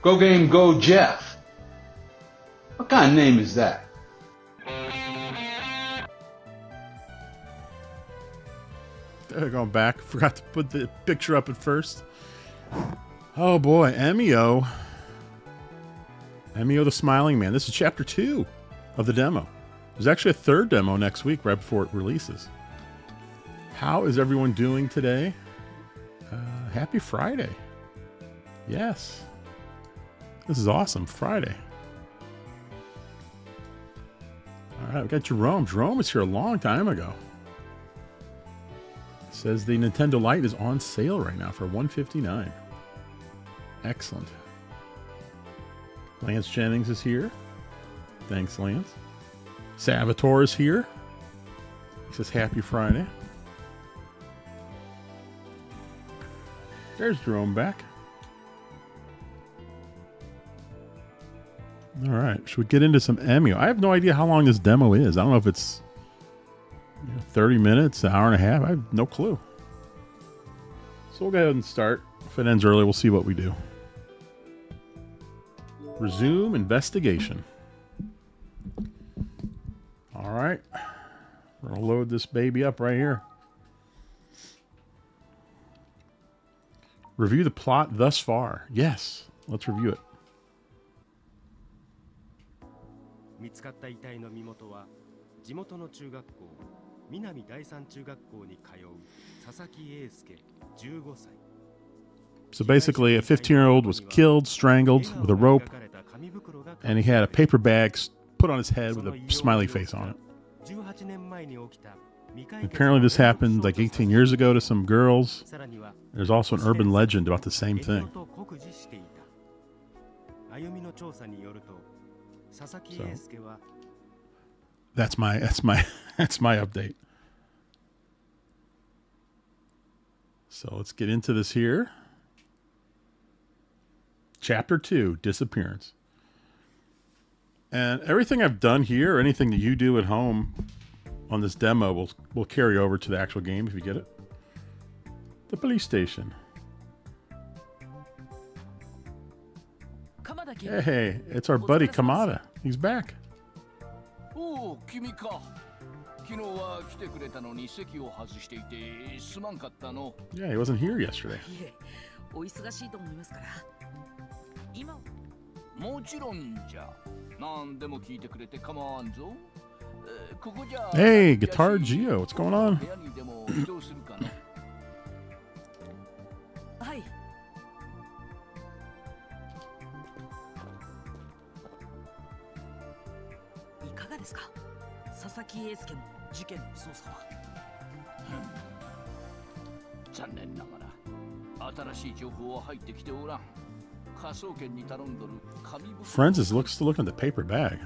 Go Game Go Jeff. What kind of name is that? Going back, forgot to put the picture up at first. Oh boy, Emio the Smiling Man. This is chapter 2 of the demo. There's actually a third demo next week, right before it releases. How is everyone doing today? Happy Friday. Yes. This is awesome. Friday. All right, we got Jerome. Jerome was here a long time ago. It says the Nintendo Lite is on sale right now for $159. Excellent. Lance Jennings is here. Thanks, Lance. Salvatore is here. He says happy Friday. There's Jerome back. All right, should we get into some Emio? I have no idea how long this demo is. I don't know if it's 30 minutes, an hour and a half. I have no clue. So we'll go ahead and start. If it ends early, we'll see what we do. Resume investigation. All right. We're going to load this baby up right here. Review the plot thus far. Yes, let's review it. 見つかった遺体の身元は地元の中学校南第三中学校に通う佐々木英介15歳 So basically, a 15-year-old was killed, strangled with a rope, and he had a paper bag put on his head with a smiley face on it. Apparently this happened like 18 years ago to some girls. There's also an urban legend about the same thing. So, that's my update. So let's get into this here. Chapter 2, Disappearance. And everything I've done here, or anything that you do at home on this demo will carry over to the actual game if you get it. The police station. Hey, it's our buddy Kamada. He's back. Oh, yeah, he wasn't here yesterday. Hey, Guitar Geo, what's going on? Friends is still looking at the paper bag.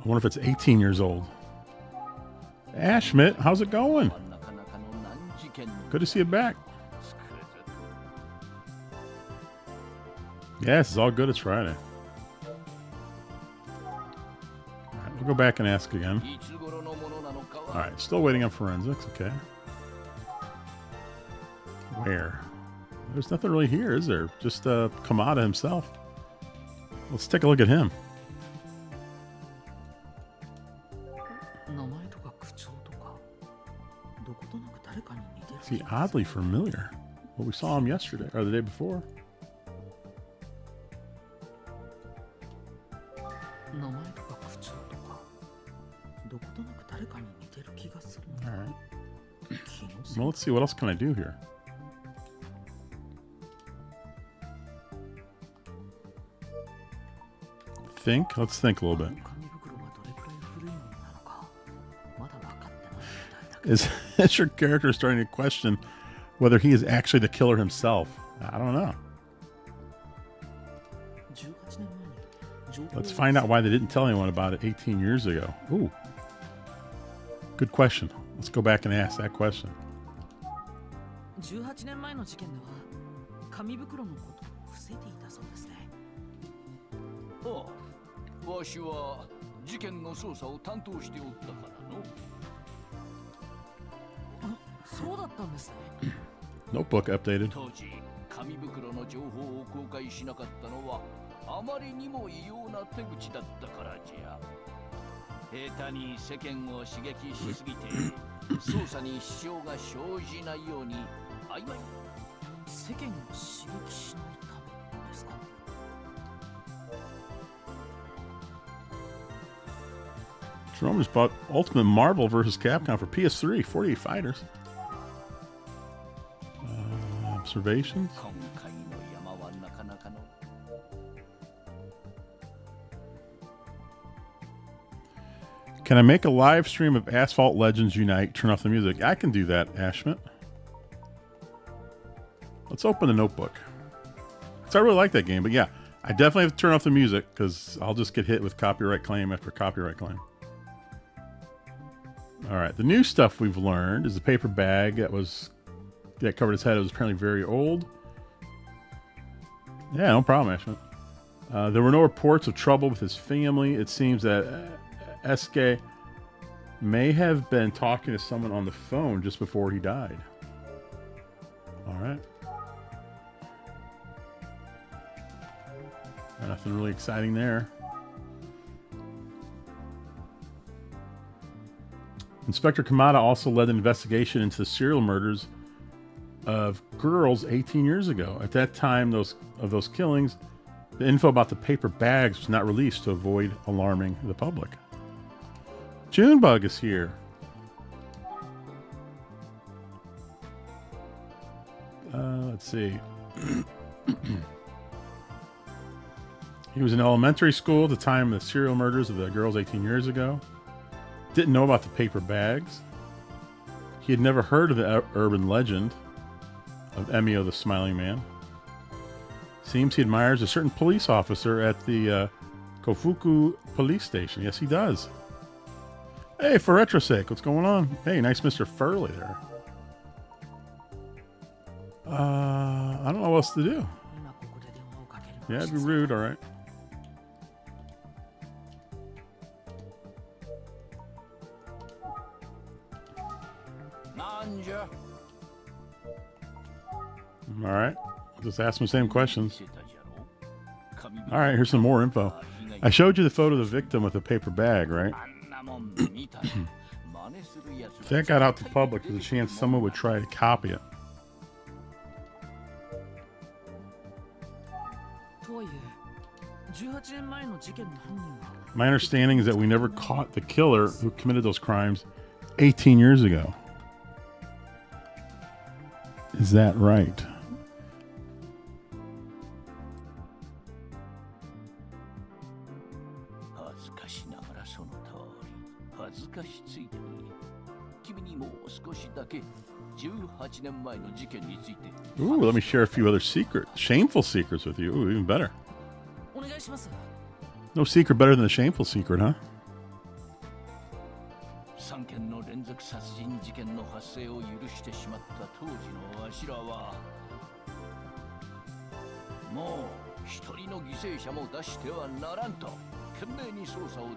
I wonder if it's 18 years old. Ashmit, how's it going? Good to see you back. Yes, it's all good. It's Friday. All right, we'll go back and ask again. All right, still waiting on forensics. Okay. Where? There's nothing really here, is there? Just Kamada himself. Let's take a look at him. Is he oddly familiar? Well, we saw him yesterday or the day before. All right. Well, let's see. What else can I do here? Think. Let's think a little bit. Is your character starting to question whether he is actually the killer himself? I don't know. Let's find out why they didn't tell anyone about it 18 years ago. Ooh. Good question. Let's go back and ask that question. ああ、わしは事件の捜査を担当しておったからの。そうだったんですね。Notebook updated. 当時紙袋の情報を公開しなかったのはあまりにも異様な手口だったからじゃ。下手に世間を刺激しすぎて捜査に支障が生じないように曖昧。世間を刺激しないためですか？ Jerome just bought Ultimate Marvel vs. Capcom for PS3, 48 fighters. Observations? 今回の山はなかなかの。Can I make a live stream of Asphalt Legends Unite? Turn off the music. I can do that, Ashmit. Let's open the Notebook. So I really like that game, but yeah, I definitely have to turn off the music because I'll just get hit with copyright claim after copyright claim. All right, the new stuff we've learned is the paper bag that covered his head. It was apparently very old. Yeah, no problem, Ashmit. There were no reports of trouble with his family. It seems that SK may have been talking to someone on the phone just before he died. All right. Nothing really exciting there. Inspector Kamada also led an investigation into the serial murders of girls 18 years ago. At that time, those killings, the info about the paper bags was not released to avoid alarming the public. Junebug is here. Let's see. He was in elementary school at the time of the serial murders of the girls 18 years ago. Didn't know about the paper bags. He had never heard of the urban legend of Emio the Smiling Man. Seems he admires a certain police officer at the Kofuku police station. Yes, he does. Hey, for retro's sake, what's going on? Hey, nice Mr. Furley there. I don't know what else to do. Yeah, it'd be rude, all right. All right, I'll just ask him the same questions. All right, here's some more info. I showed you the photo of the victim with the paper bag, right? If that got out to the public, there's a chance someone would try to copy it. My understanding is that we never caught the killer who committed those crimes 18 years ago. Is that right? Ooh, let me share a few other shameful secrets with you. Ooh, even better. No secret better than a shameful secret, huh? 3件の連続殺人事件の発生を許してしまった当時のわしらはもう一人の犠牲者も出してはならんと懸命に捜査を続け、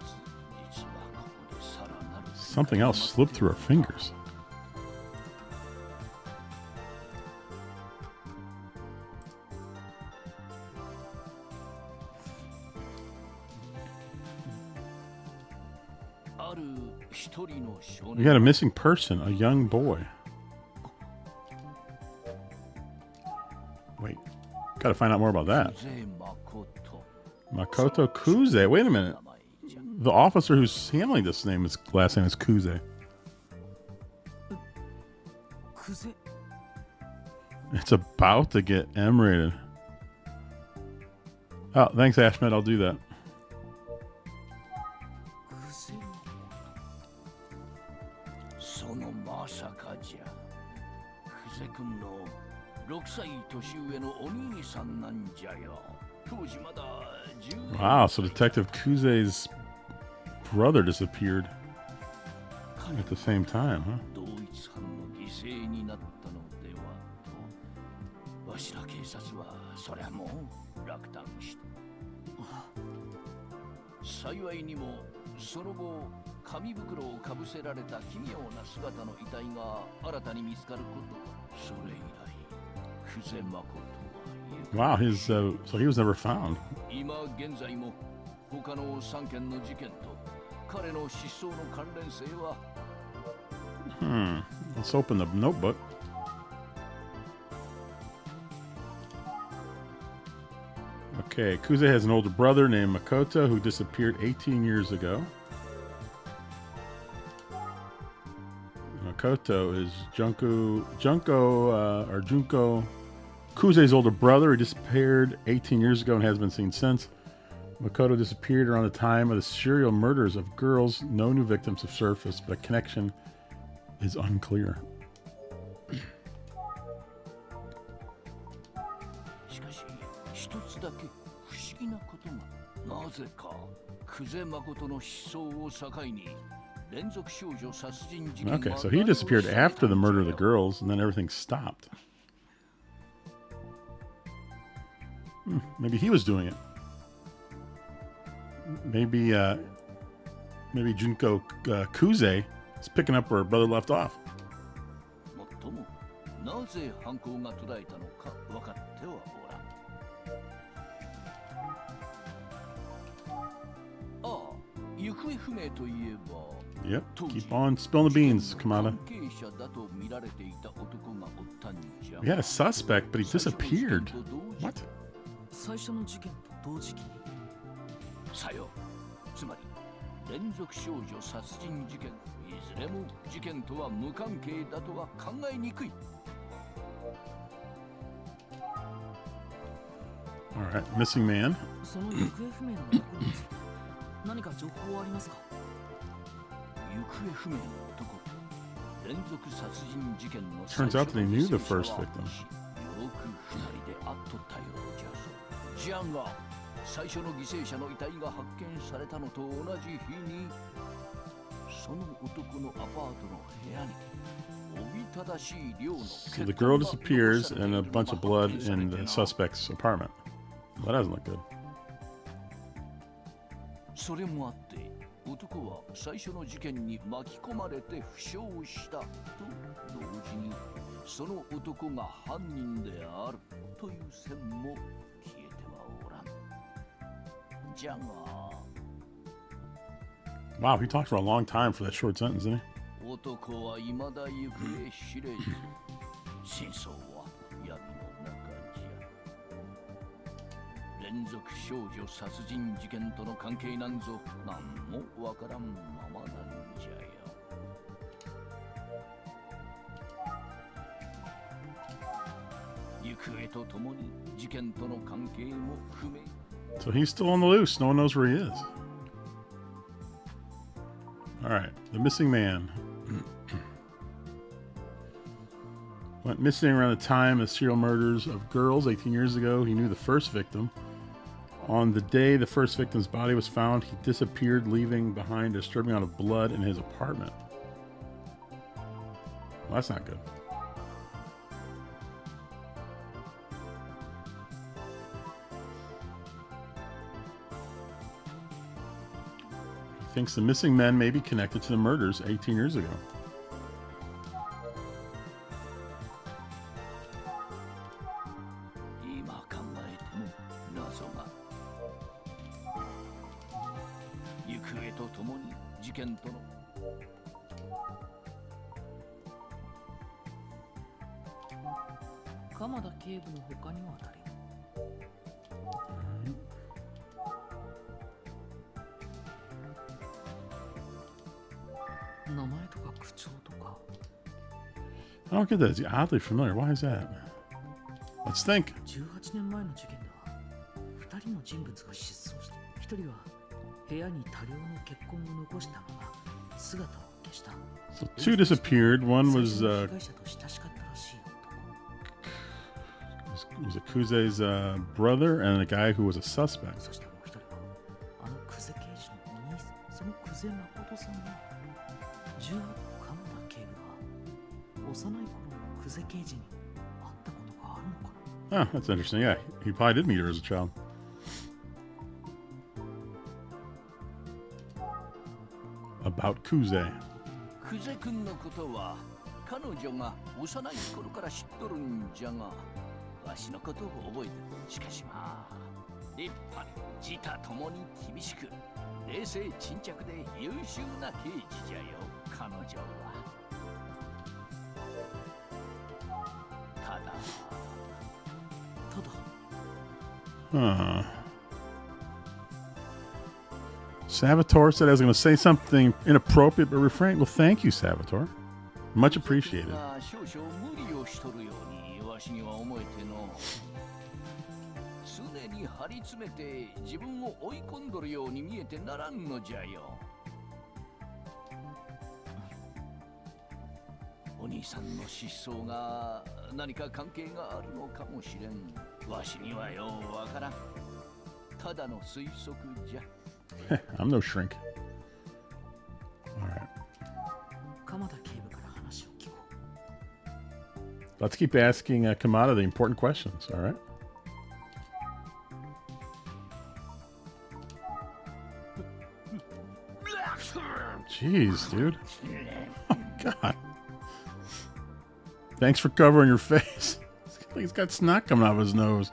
実はここでさらなる Something else slipped through our fingers. We got a missing person, a young boy. Wait, gotta find out more about that. Makoto Kuze. Wait a minute. The officer who's handling this last name is Kuze. It's about to get M-rated. Oh, thanks, Ashmed. I'll do that. Wow, so Detective Kuze's brother disappeared at the same time, huh? 幸いにもその後紙袋をかぶせられた奇妙な姿の遺体が新たに見つかること、それ以来久世誠は Wow, so he was never found. 今現在も他の3件の事件と彼の失踪の関連性は Let's open the notebook. Okay, Kuze has an older brother named Makoto who disappeared 18 years ago. Makoto is Junko Kuze's older brother who disappeared 18 years ago and has been seen since. Makoto disappeared around the time of the serial murders of girls. No new victims have surfaced, but a connection is unclear. しかし一つだけ不思議なことが、なぜか久世誠の失踪を境に連続少女殺人事件 Okay, so he disappeared after the murder of the girls, and then everything stopped. Maybe he was doing it. Maybe Junko Kuze is picking up where her brother left off. もっともなぜ犯行が途絶えたのか分かってはおらん。ああ、行方不明といえば Yep, keep on spilling the beans, Kamada. We had a suspect, but he disappeared. What? 最初の事件と同時期にさよ、つまり連続少女殺人事件、いずれも事件とは無関係だとは考えにくい。Alright, missing man. その行方不明の男について何か情報はありますか？行方不明の男と連続殺人事件の Turns out that he knew the first victim. よく二人で会っとったようじゃ。じゃが最初の犠牲者の遺体が発見されたのと同じ日にその男のアパートの部屋におびただしい量の So the girl disappears and a bunch of blood in the suspect's apartment. That doesn't look good. それもあって男は最初の事件に巻き込まれて負傷したと同時にその男が犯人であるという線も消えてはおらん。じゃが Wow, he talked for a long time for that short sentence, didn't he? 男は未だ行方知れず真相は闇の中じゃ。連続少女殺人事件との関係なんぞ何もわからんままなんじゃよ。行方とともに事件との関係も不明。 So he's still on the loose. No one knows where he is. Alright, the missing man. Went missing around the time of serial murders of girls 18 years ago. He knew the first victim. On the day the first victim's body was found, he disappeared, leaving behind a disturbing amount of blood in his apartment. Well, that's not good. He thinks the missing men may be connected to the murders 18 years ago. 今考えても謎が。行方とともに事件との鎌田警部の他には誰？名前とか口調とか。 I don't get that. Is he oddly familiar? Why is that? Let's think. 18年前の事件では2人の人物が失踪して、1人は部屋に多量の血痕を残したまま姿を消した。 So two disappeared. One was 被害者と親しかったらしい男。was Akuze's brother and a guy who was a suspect. そしてもう1人はあの久世刑事のお兄さん、その久世誠さんが18の鎌田警部が幼い頃の久世刑事に会ったことがあるのかな。 Oh, that's interesting. Yeah, he probably did meet her as a child. about Kuze. クゼ君のことは彼女が幼い頃から知っとるんじゃが、わしのことを覚えてる。しかしまあ立派に自他ともに厳しく冷静沈着で優秀な刑事じゃよ、彼女は。ただ Saboteur said I was going to say something inappropriate, but refrain. Well, thank you, Saboteur. Much appreciated. 少々無理をしとるようにわしには思えての。常に張り詰めて自分を追い込んどるように見えてならんのじゃよ。お兄さんの失踪が何か関係があるのかもしれん。わしにはようわからん。ただの推測じゃ。I'm no shrink. All right. 鎌田警部から話を聞こう。 Let's keep asking Kamada the important questions, all right? Jeez, dude. Oh, God. Thanks for covering your face. He's got snot coming out of his nose.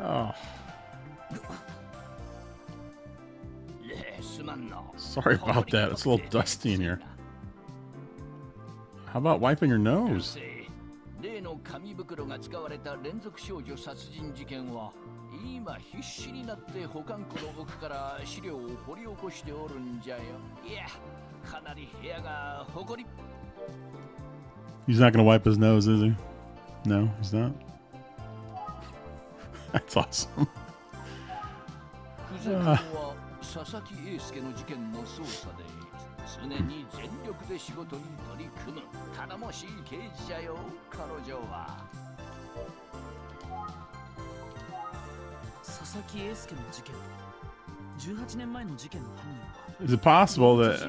Oh. Sorry about that. It's a little dusty in here. How about wiping your nose? 例の紙袋が使われた連続少女殺人事件は今必死になって保管庫の奥から資料を掘り起こしておるんじゃよ。いや、かなり部屋が埃。He's not going to wipe his nose, is he? No, he's not. That's awesome. 久世君は佐々木英介の事件の捜査で常に全力で仕事に取り組む頼もしい刑事じゃよ、彼女は。佐々木英介の事件、18年前の事件の犯人は Is it possible that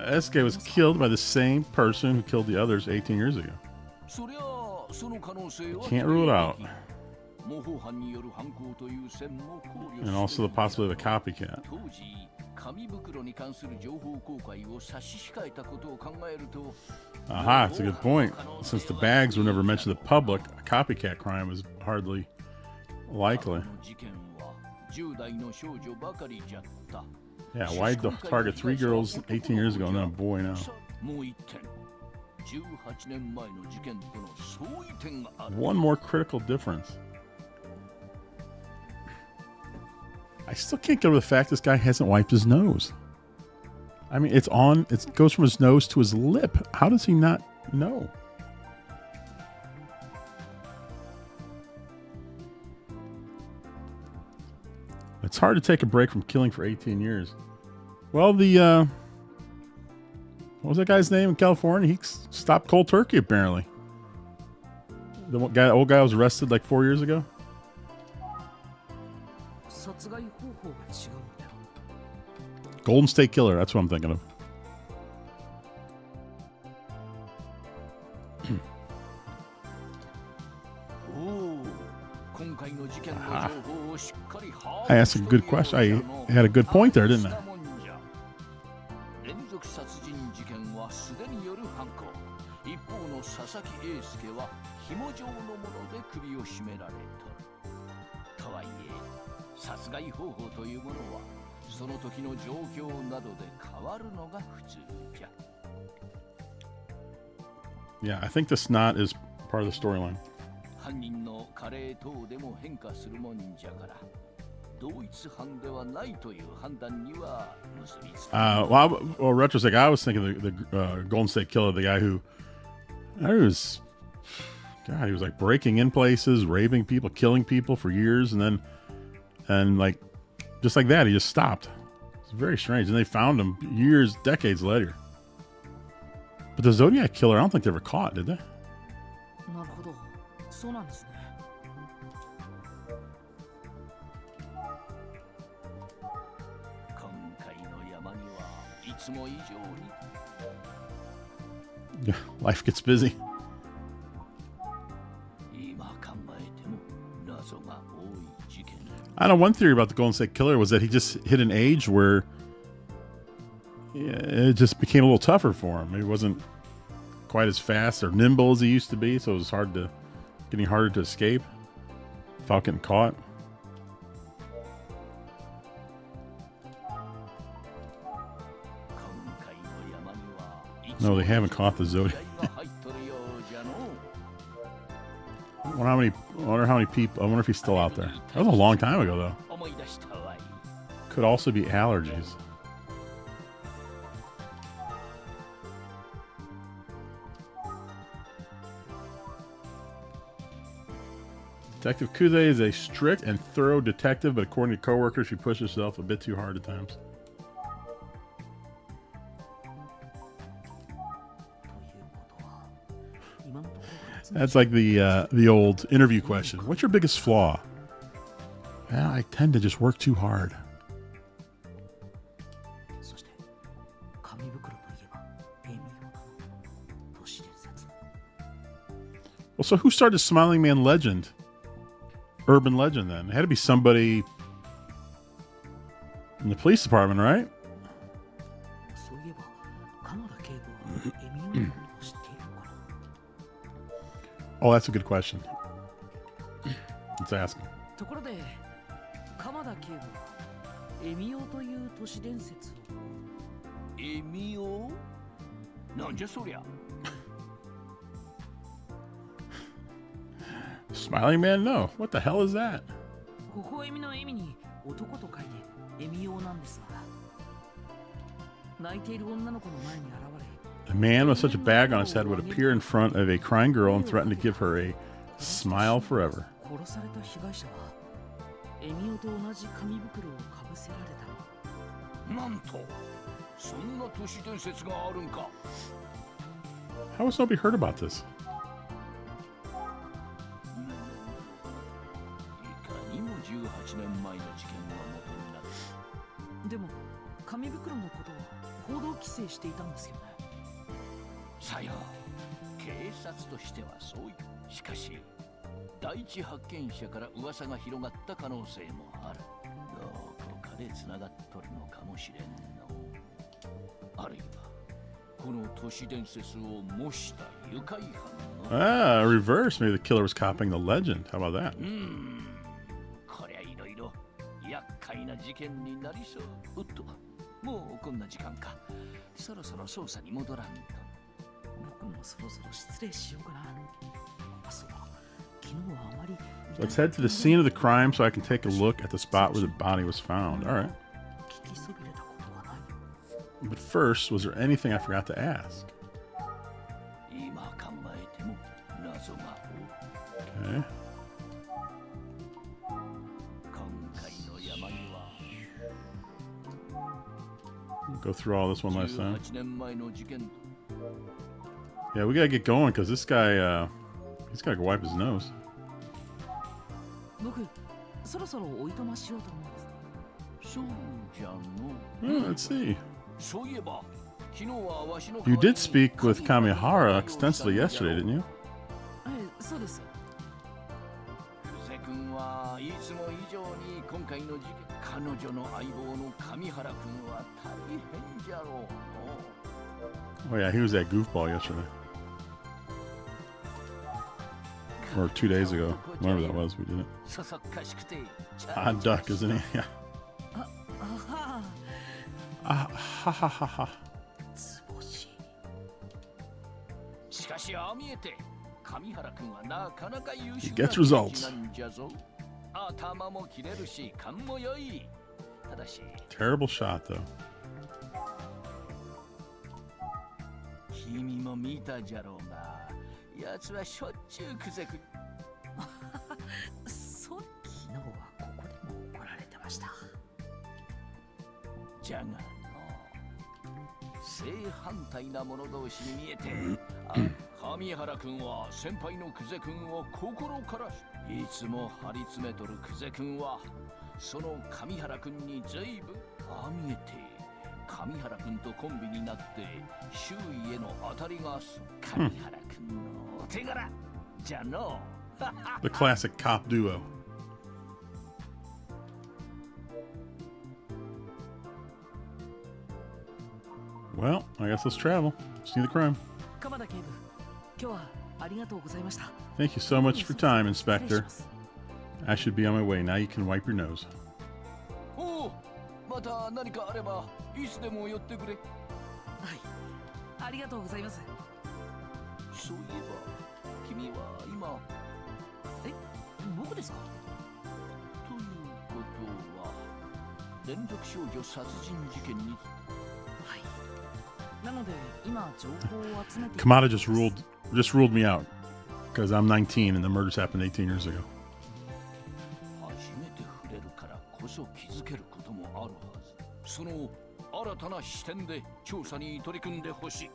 SK was killed by the same person who killed the others 18 years ago? そりゃその可能性は Can't rule it out. 模倣犯による犯行という線も考慮して And also the possibility of a copycat. 当時紙袋に関する情報公開を差し控えたことを考えると Aha, it's a good point. Since the bags were never mentioned to the public, a copycat crime was hardly likely. 事件は10代の少女ばかりじゃった。 Yeah, why'd the target 3 girls 18 years ago and then a boy now? もう一点、18年前の事件との相違点がある。 One more critical difference. I still can't get over the fact this guy hasn't wiped his nose. I mean, it's on, it goes from his nose to his lip. How does he not know? It's hard to take a break from killing for 18 years. Well, what was that guy's name in California? He stopped cold turkey, apparently. The old guy was arrested like 4 years ago. 殺害方法が違うんだよ。 Golden State Killer, that's what I'm thinking of. 今回の事件の情報をしっかり把握 I asked a good question. I had a good point there, didn't I? 連続殺人事件は素手による犯行。一方の佐々木英介は紐状のもので首を絞められた。とはいえ、殺害方法というものはその時の状況などで変わるのが普通じゃ。 Yeah, I think the snot is part of the storyline. 犯人の加齢等でも変化するもんじゃから、同一犯ではないという判断には結びつかない。Well, retrospect, I was thinking the Golden State Killer, the guy who, he was like breaking in places, raping people, killing people for years, and like, just like that, he just stopped. It's very strange. And they found him years, decades later. But the Zodiac Killer, I don't think they were caught, did they? なるほど、そうなんですね。今回の山にはいつも以上に Yeah, life gets busy. 今考えても謎が多い事件。 I know one theory about the Golden State Killer was that he just hit an age where it just became a little tougher for him. He wasn't quite as fast or nimble as he used to be, so it was getting harder to escape without getting caught. No, they haven't caught the Zodiac. I wonder how many people. I wonder if he's still out there. That was a long time ago, though. Could also be allergies. Detective Kuze is a strict and thorough detective, but according to coworkers, she pushes herself a bit too hard at times. That's like the old interview question. What's your biggest flaw? Well, I tend to just work too hard. Well, so who started Smiling Man legend? Urban legend, then? It had to be somebody in the police department, right? Oh, that's a good question. Let's ask him. ところで、鎌田警部はエミオという都市伝説を。エミオ？なんじゃそりゃ。Smiling Man? No. What the hell is that? 微笑みの意味に男と書いてエミオなんですが、泣いている女の子の前に現れ。A man with such a bag on his head would appear in front of a crying girl and threaten to give her a smile forever. 殺された被害者はエミオと同じ紙袋をかぶせられたの。なんと、そんな都市伝説があるんか。How has nobody heard about this? いかにも18年前の事件が元になる。でも紙袋のことは報道規制していたんですよね。さよ、警察としてはそういう。しかし第一発見者から噂が広がった可能性もある。どこかで繋がっとるのかもしれんの。あるいはこの都市伝説を模した愉快犯の。Reverse. Maybe the killer was copying the legend. How about that? こりゃいろいろ厄介な事件になりそう。おっと、もうこんな時間か。そろそろ捜査に戻らんと。僕もそろそろ失礼しようかな。あ、そうだ。昨日はあまり。Let's head to the scene of the crime so I can take a look at the spot where the body was found. All right. But first, was there anything I forgot to ask? Okay. Go through all this one last time. Yeah, we gotta get going because this guy, he's gotta go wipe his nose. Let's see. You did speak with Kamihara extensively yesterday, didn't you? Oh yeah, he was that goofball yesterday. Or 2 days ago. Whenever that was, we did it. Odd duck, isn't he? Yeah. Ha ha ha ha. He gets results. Terrible shot, though. 君も見たじゃろうが、奴はしょっちゅうくぜく。そう、昨日はここでも怒られてました。じゃがの、正反対な者同士に見えて、上原君は先輩の久世君を心からいつも張り詰めとる久世君は、その上原君に随分見えて。上原君とコンビになって周囲への当たりが上原君のお手柄じゃの。The classic cop duo. Well, I guess let's travel. See the crime. 鎌田警部、今日はありがとうございました。 Thank you so much for time, 失礼し Inspector. ます。 I should be on my way. Now you can wipe your nose. おお、また何かあればいつでも寄ってくれ。はい、ありがとうございます。そういえば君は今え、僕ですか？ということは連続少女殺人事件に。はい。なので今情報を集めて。 Kamada just ruled me out because I'm 19 and the murders happened 18 years ago. 初めて触れるからこそ気づけることもあるはず。その新たな視点で調査に取り組んでほしい。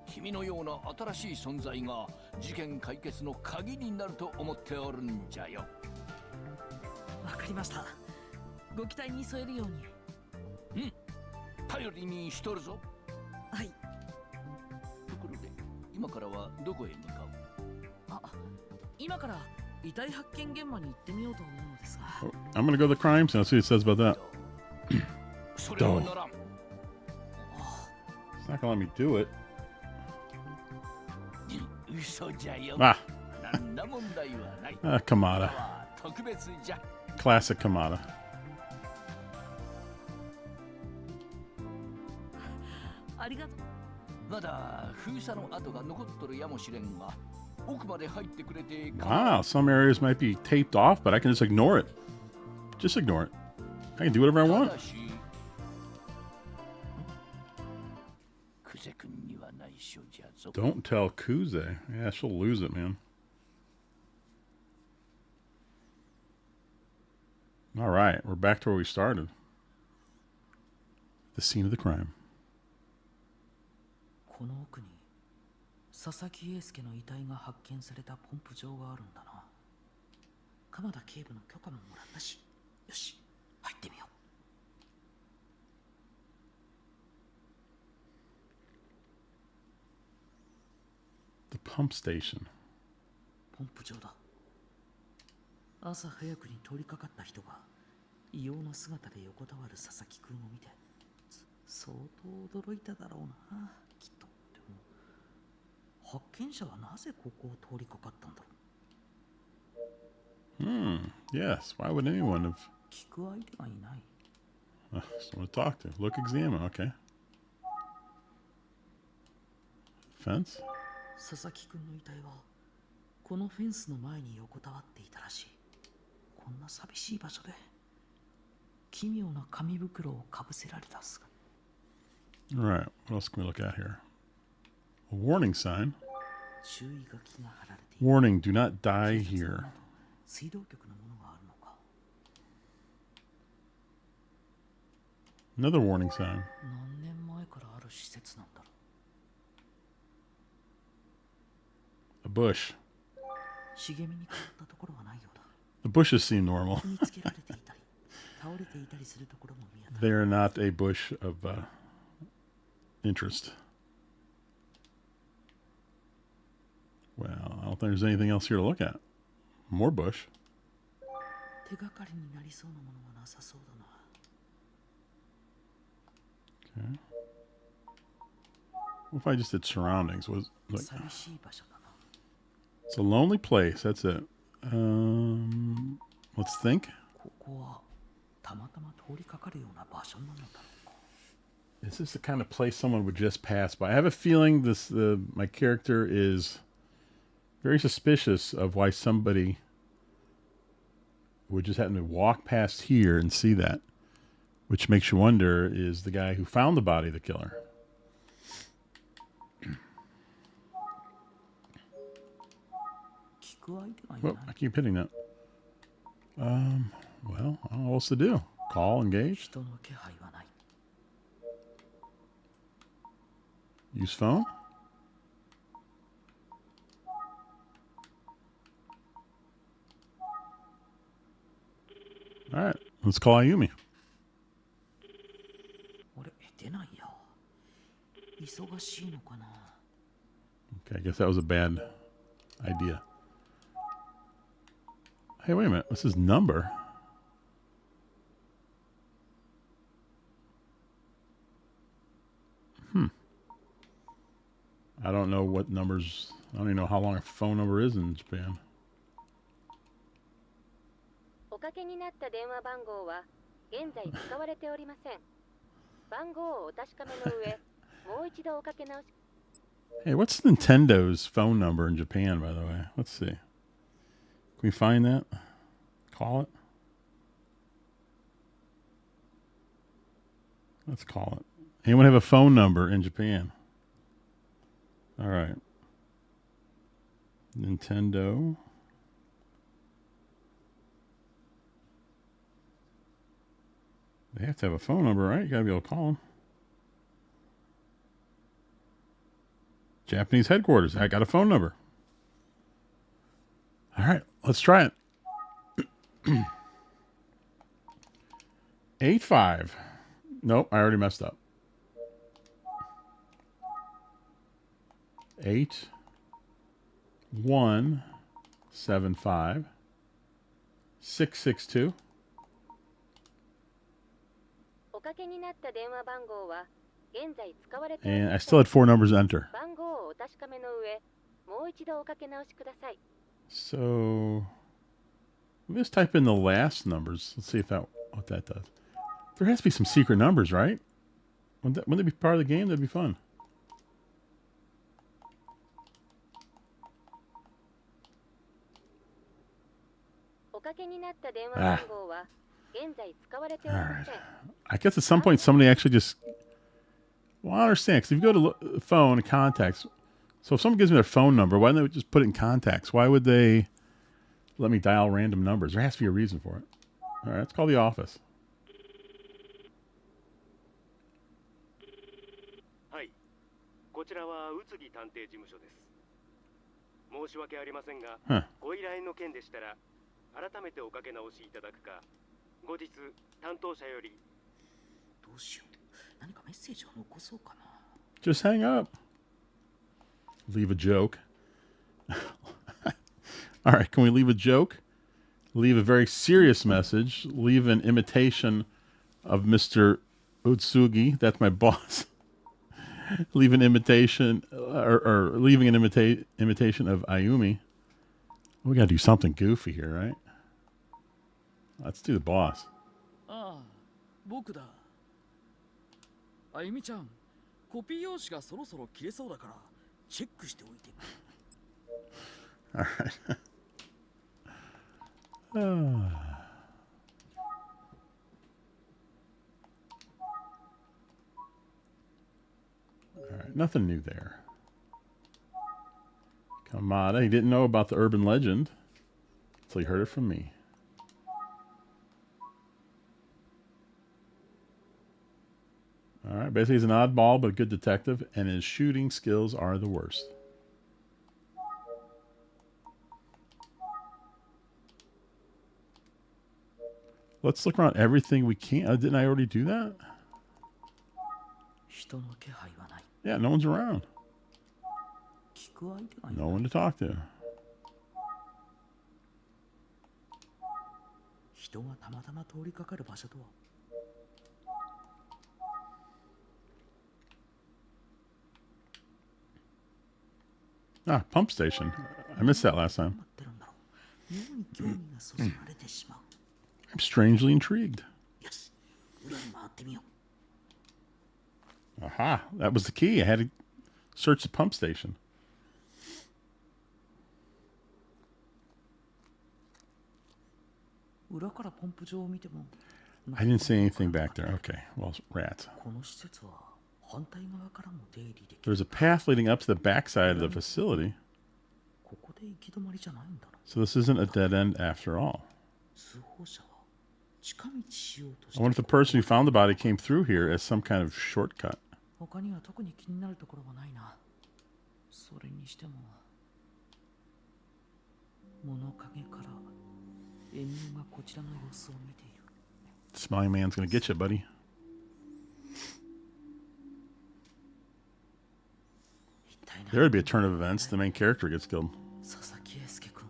君のような新しい存在が事件解決の鍵になると思っておるんじゃよ。わかりました。ご期待に添えるように。うん、頼りにしとるぞ。はい。ところで今からはどこへ向かう？あ、今から遺体発見現場に行ってみようと思うのですが。 I'm gonna go to the crime scene. Let's see what it says about that. それはならん。 It's not gonna let me do it. 嘘じゃよ。 Ah, 何ら問題はない。 Kamada. 特別じゃ。 Classic Kamada. ありがとう。まだ封鎖の跡が残っとるやもしれんが、奥まで入ってくれて。 Wow, some areas might be taped off, but I can just ignore it. Just ignore it. I can do whatever I た want. だし、クゼ君には内緒じゃぞ。 Don't tell Kuze. Yeah, she'll lose it, man. All right, we're back to where we started. The scene of the crime. この奥に佐々木英介の遺体が発見されたポンプ場があるんだな。鎌田警部の許可ももらったし、よし、入ってみよう。 The pump station. ポンプ場だ。朝早くに通りかかった人が異様な姿で横たわる佐々木君を見て相当驚いただろうな、きっと。でも発見者はなぜここを通りかかったんだろう。 Yes, why would anyone have... 聞く相手がいない。 Someone to talk to. Look, examine. Okay. Fence? 佐々木君の遺体はこのフェンスの前に横たわっていたらしい。こんな寂しい場所で奇妙な紙袋をかぶせられた姿。 All right, what else can we look at here? A warning sign. 注意書きが貼られている。 Warning, do not die here. 水道局のものがあるのか。 Another warning sign. 何年前からある施設なんだろ A bush. う。茂みに変わったところはないようだ。 The bushes seem normal. 踏みつけられていたり倒れていたりするところも見えた。 They are not a bush of interest. Well, I don't think there's anything else here to look at. More bush. 手がかりになりそうなものはなさそうだな。 Okay. What if I just did surroundings? Look, 寂しい場所だな。 it's a lonely place. That's it. Let's think. ここはたまたま通りかかるような場所なのだろうか。 Is this the kind of place someone would just pass by? I have a feeling my character is very suspicious of why somebody would just happen to walk past here and see that, which makes you wonder, is the guy who found the body the killer? Well, I keep hitting that. Well, I don't know what else to do. Call, engage, 人の気配はない。 use phone. All right, let's call Ayumi. あれ、出ないや。忙しいのかな。 Okay, I guess that was a bad idea. Hey, wait a minute. What's his number? I don't know what numbers. I don't even know how long a phone number is in Japan. おかけになった電話番号は現在使われておりません。番号をお確かめの上、もう一度おかけ直し。Hey, what's Nintendo's phone number in Japan, by the way? Let's see. Can we find that? Call it? Let's call it. Anyone have a phone number in Japan? All right. Nintendo. They have to have a phone number, right? You gotta be able to call them. Japanese headquarters. I got a phone number. All right, let's try it. 85. Nope, I already messed up. 8175 662. おかけになった電話番号は現在使われており And ま I せ still ん。 had 4 numbers to enter. 番号をお確かめの上、もう一度おかけ直しください。 So let's type in the last numbers. Let's see if what that does. There has to be some secret numbers, right? Wouldn't they be part of the game? That'd be fun. おかけになった電話番号は現在使われており All ま right. せん。 I guess at some point somebody actually just. Well, I understand because if you go to phone and contacts, so if someone gives me their phone number, why don't they just put it in contacts? Why would they let me dial random numbers? There has to be a reason for it. All right, let's call the office. はい、こちらは宇津木探偵事務所です。申し訳ありませんが、Huh. ご依頼の件でしたら改めておかけ直しいただくか、後日担当者より。どうしよう。何かメッセージを残そうかな。 Just hang up. Leave a joke. All right, can we leave a joke? Leave a very serious message. Leave an imitation of Mr. Utsugi. That's my boss. Leave an imitation, or leaving an imitation of Ayumi. We gotta do something goofy here, right? Let's do the boss. ああ、僕だ。あゆみちゃん、コピー用紙がそろそろ切れそうだからチェックしておいて。 All right. All right, nothing new there. Kamada, he didn't know about the urban legend until he heard it from me. All right, basically he's an oddball but a good detective, and his shooting skills are the worst. Let's look around everything we can. Didn't I already do that? 人の気配はない。 Yeah, no one's around. 聞く相手がいない。 No one to talk to. 人がたまたま通りかかる場所とは。 Ah, pump station. I missed that last time. 待ってるんだろう。妙に興味がそそられてしまう。 I'm strangely intrigued. よし、裏に回ってみよう。 Aha, that was the key. I had to search the pump station. 裏からポンプ場を見ても。 I didn't see anything back there. Okay, well, rats. この施設は反対側からも出入りできる。 There's a path leading up to the backside of the facility. ここで行き止まりじゃないんだな。 So this isn't a dead end after all. 通報者は近道しようとし I て wonder if the person who found the body came through here as some kind of shortcut. 他には特に気になるところはないな。それにしても物陰からエミオがこちらの様子を見ている。 Smiling man's gonna get you, buddy. 一体 There would be a turn of events. The main character gets killed. 佐々木英介君を。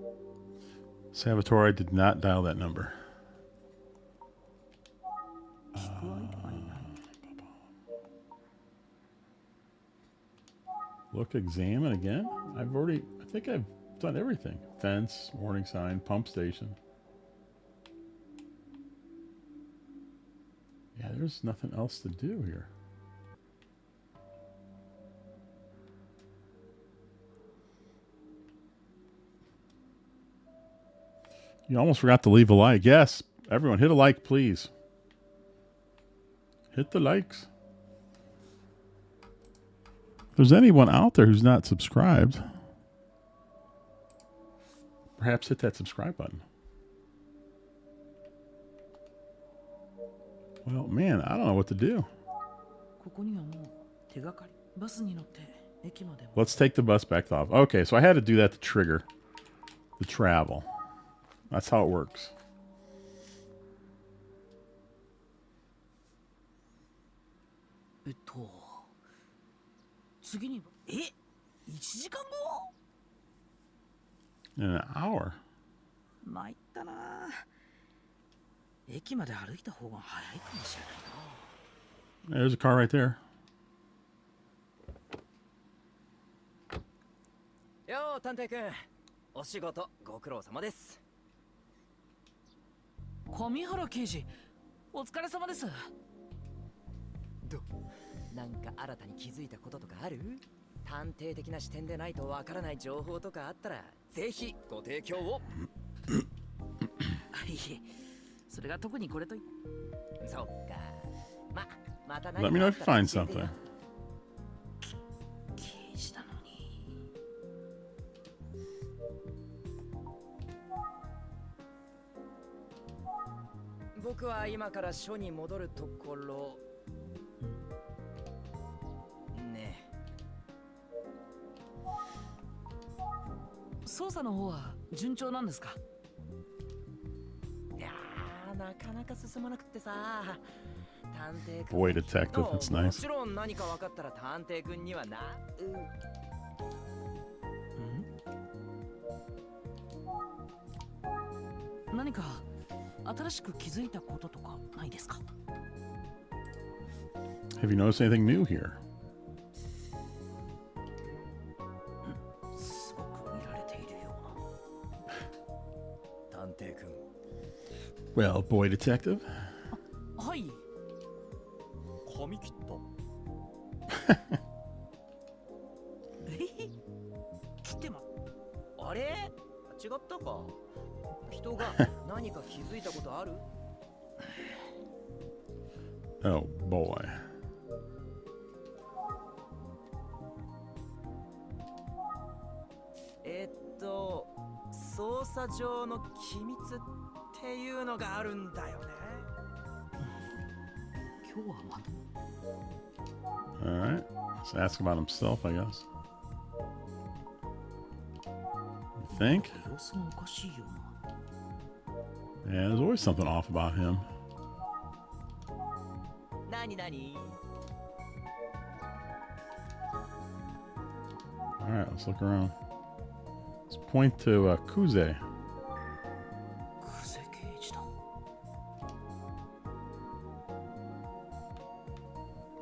All Salvatore did not dial that number. 聞く相手がいない。 Look, examine again. I think I've done everything. Fence, warning sign, pump station. Yeah, there's nothing else to do here. You almost forgot to leave a like. Yes, everyone, hit a like, please. Hit the likes. If there's anyone out there who's not subscribed, perhaps hit that subscribe button. Well, man, I don't know what to do. ここにはもう手がかり。バスに乗って駅まで。 Let's take the bus back off. Okay, so I had to do that to trigger the travel. That's how it works. 次に1時間後 In an hour. 参ったな。駅まで歩いた方が早いかもしれないな。 There's a car right there. よう探偵くん、お仕事ご苦労様です。上原刑事、お疲れ様です。なんか新たに気づいたこととかある？探偵的な視点でないとわからない情報とかあったらぜひご提供を。いえ、それが特にこれとい。そっか。また Let me know if you find something. 刑事なのに。僕は今から署に戻るところ。ねえ。捜査の方は順調なんですか？いやー、なかなか進まなくってさ。探偵君。 Boy detective, that's も nice. ちろん何か分かったら探偵君にはな。何か新しく気づいたこととかないですか？ Have you noticed anything new here? すごく見られているよ探偵君。 Well, boy detective. うな。はい。髪切った。来てま。あれ？違ったか。人が何か気づいたことある？ Oh boy. 捜査上の機密っていうのがあるんだよね。今日はまだ。 All right. Let's ask about himself, I guess. You think? 様子がおかしいよな。 Yeah, there's always something off about him. 何何？ All right, let's look around. Let's point to Kuze. クゼ刑事だ。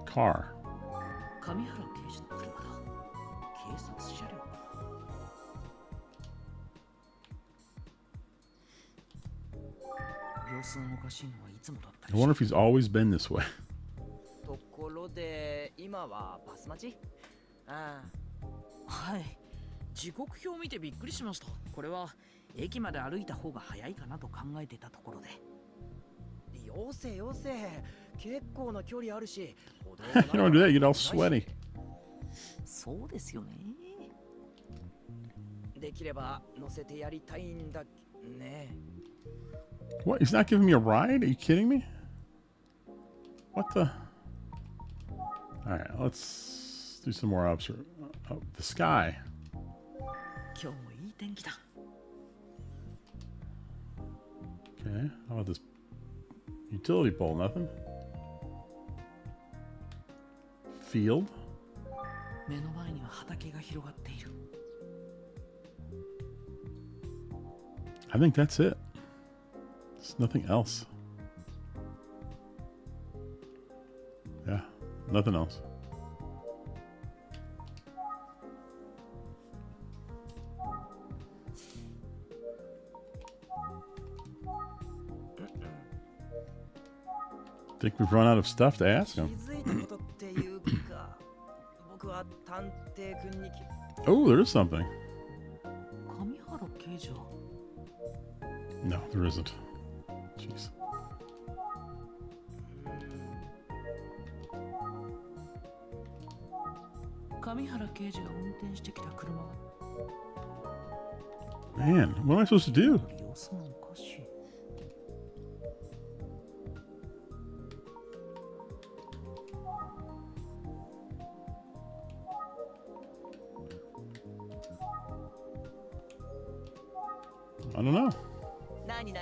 Car. 上原刑事の車だ。警察車両。様子がおかしいのはいつもだった I り wonder し if he's always been this way. ところで今はバス待ち？ああ。はい。時刻表を見てびっくりしました。これは駅まで歩いた方が早いかなと考えてたところで。よせよせ。結構な距離あるし。 You don't do that, you get all sweaty. そうですよね。できれば乗せてやりたいんだね。 What? He's not giving me a ride? Are you kidding me? What the? All right, let's do some more observation. Oh, the sky. 今日もいい天気だ。 Okay, how about this utility pole? Nothing. Field. 目の前には畑が広がっている。I think that's it. There's nothing else. Yeah, nothing else. Think we've run out of stuff to ask him. Oh, there is something. No, there isn't. Jeez. Man, what am I supposed to do? I don't know. Nani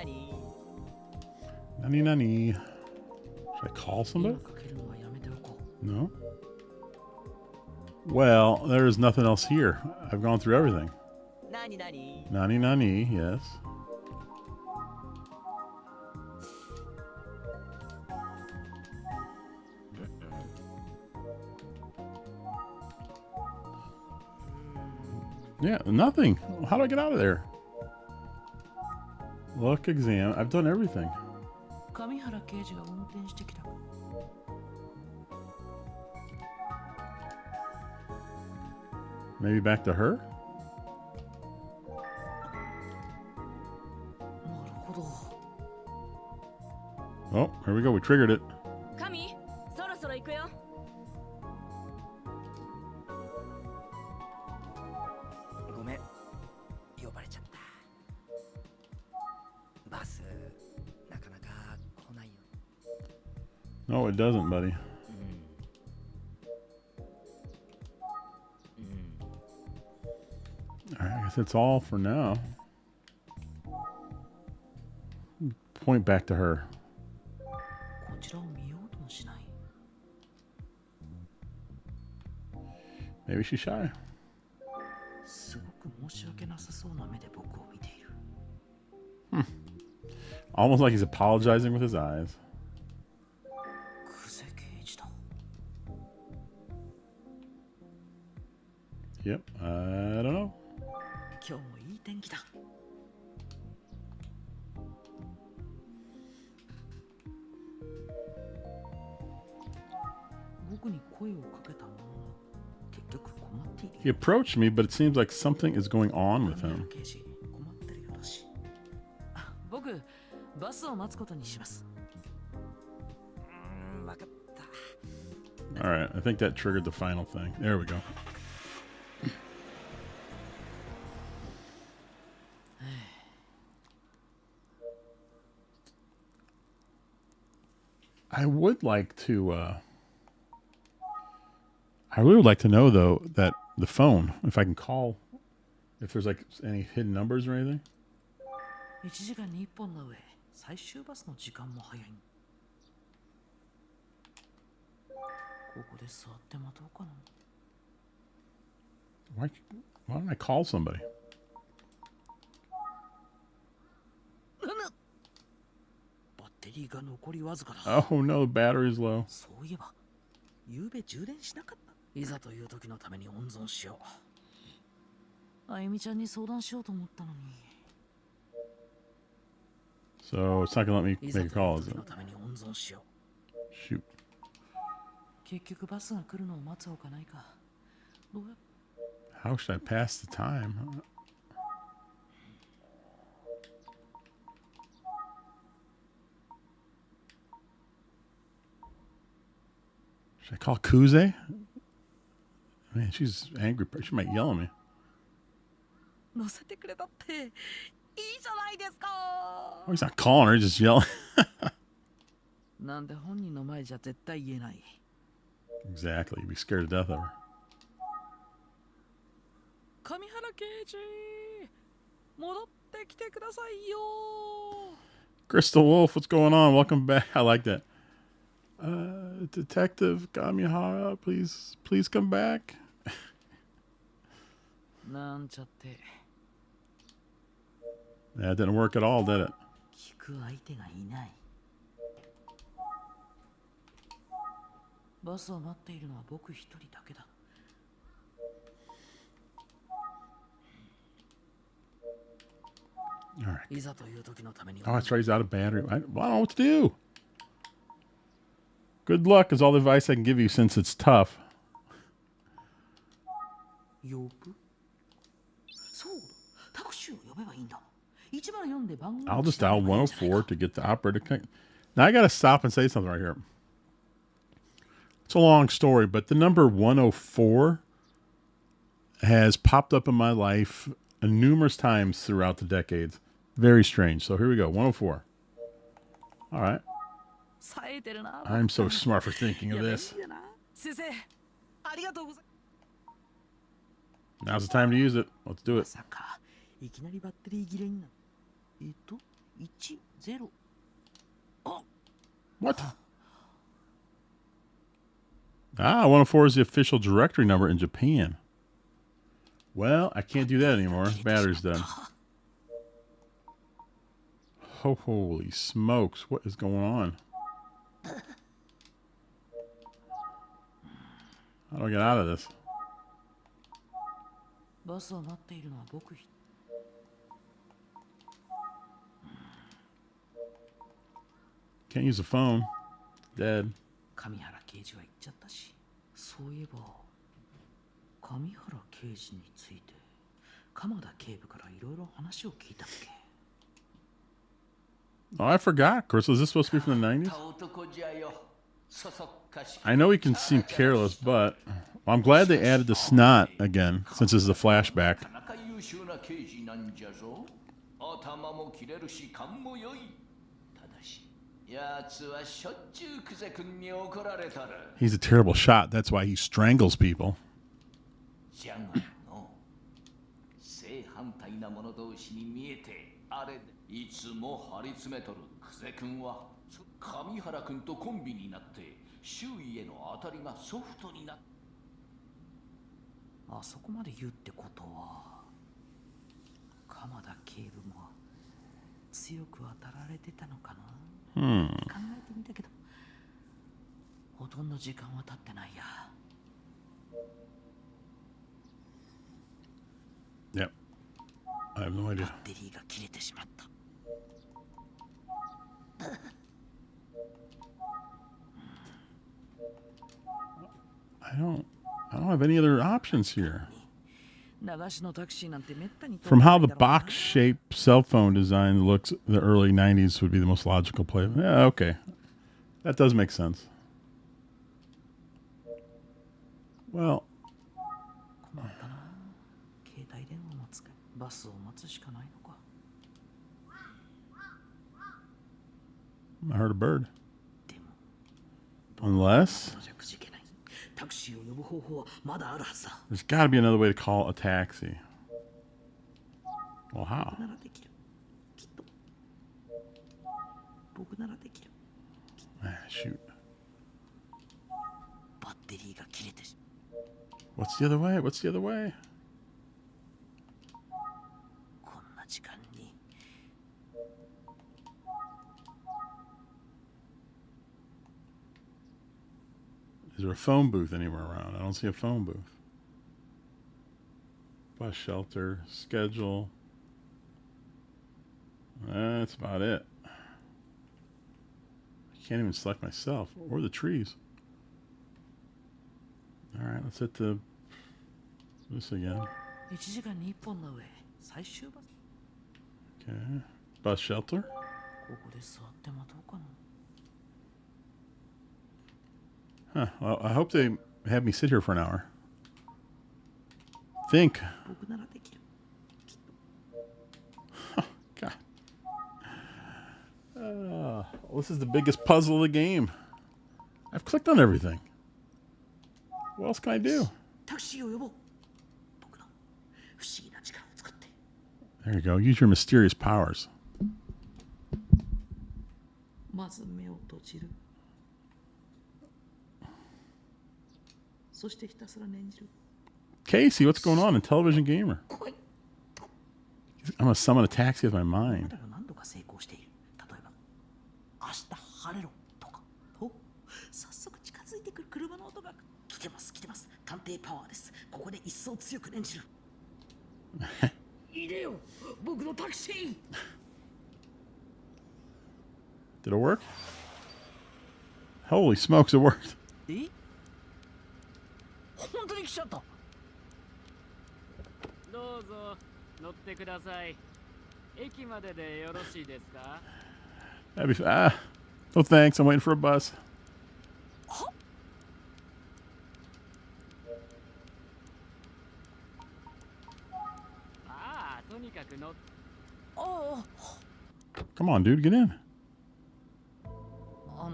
nani. Should I call somebody? No. Well, there is nothing else here. I've gone through everything. Nani nani, yes. Yeah, nothing. How do I get out of there? Look, exam. I've done everything. Maybe back to her? Oh, here we go. We triggered it. No, it doesn't, buddy. Alright, I guess that's all for now. Point back to her. Maybe she's shy. Almost like he's apologizing with his eyes. Yep, I don't know. He approached me, but it seems like something is going on with him. Alright, I think that triggered the final thing. There we go. I would like to, I really would like to know, though, that the phone, if I can call, if there's like any hidden numbers or anything. Why don't I call somebody? Oh no, the battery's low. So it's not gonna let me make a call, is it? Shoot. How should I pass the time? Should I call Kuze? Man, she's angry. She might yell at me. Oh, he's not calling her, he's just yelling. Exactly. You'd be scared to death of her. Crystal Wolf, what's going on? Welcome back. I like that. Detective Kamihara, please come back. That didn't work at all, did it? 聞く相手がいない。バスを待っているのは僕一人だけだ。All right. いざという時のために。Oh, that's right. He's out of battery. I don't know what to do. Good luck is all the advice I can give you since it's tough. 呼ぶ？そう、タクシーを呼べばいいんだ。1番読んで番号。 I'll just dial 104 to get the operator to connect. Now I got to stop and say something right here. It's a long story, but the number 104 has popped up in my life numerous times throughout the decades. Very strange. So here we go. 104. All right. I'm so smart for thinking of this. Now's the time to use it. Let's do it. いきなりバッテリー切れになる。10。What? Ah, 104 is the official directory number in Japan. Well, I can't do that anymore. Battery's dead. Holy smokes. What is going on? How do I get out of this? バスを待っているのは僕一人。Can't use the phone. Dead. 上原刑事は言っちゃったし、そういえば上原刑事について鎌田警部からいろいろ話を聞いたっけ。 Oh, I forgot. Of course, was this supposed to be from the 90s? I know he can seem careless, but I'm glad they added the snot again, since this is a flashback. やつはしょっちゅうクゼ君に怒られたる。 He's a terrible shot. That's why he strangles people. じゃがの正反対な者同士に見えてあれいつも張り詰めとるクゼ君は上原君とコンビになって周囲への当たりがソフトになっあそこまで言うってことは鎌田警部も強く当たられてたのかな。考えてみたけどほとんど時間は経ってないや。 Yep. I have no idea. バッテリーが切れてしまった。I don't have any other options here. 流しのタクシーなんてめったに。 From how the box-shaped cell phone design looks, the early 90s would be the most logical play. Yeah, okay. That does make sense. Well, 困ったな。携帯電話も使い、バスを待つしかないのか。 I heard a bird. Unless タクシーを呼ぶ方法はまだあるはずだ。 there's got to be another way to call a taxi. Well, how? ならできる。きっと。僕ならできる。 Ah, shoot. バッテリーが切れてし。 What's the other way? What's the other way? こんな時間に。 Is there a phone booth anywhere around? I don't see a phone booth. Bus shelter, schedule. That's about it. I can't even select myself or the trees. All right, let's hit this again. 1時間に1本の上、最終バス。 Okay. Bus shelter. ここで座って待とうかな。 Huh. Well, I hope they have me sit here for an hour. Think. 僕ならできる。 God. This is the biggest puzzle of the game. I've clicked on everything. What else can I do? タクシーを呼ぼう。僕の不思議な力を使って。 There you go. Use your mysterious powers. まず目を閉じる。そしてひたすら念じる。 Casey, what's going on in Television Gamer? I'm gonna summon a taxi with my mind. 何度か成功している。例えば、明日晴れろとか。お、早速近づいてくる車の音が来てます、来てます。探偵パワーです。ここで一層強く念じる。入れよ、僕のタクシー。Did it work? Holy smokes, it worked. え？本当に来ちゃった。どうぞ乗ってください。駅まででよろしいですか？ That'd be no thanks. I'm waiting for a bus. ああ、とにかく乗っ。あ Come on, dude, get in. あ、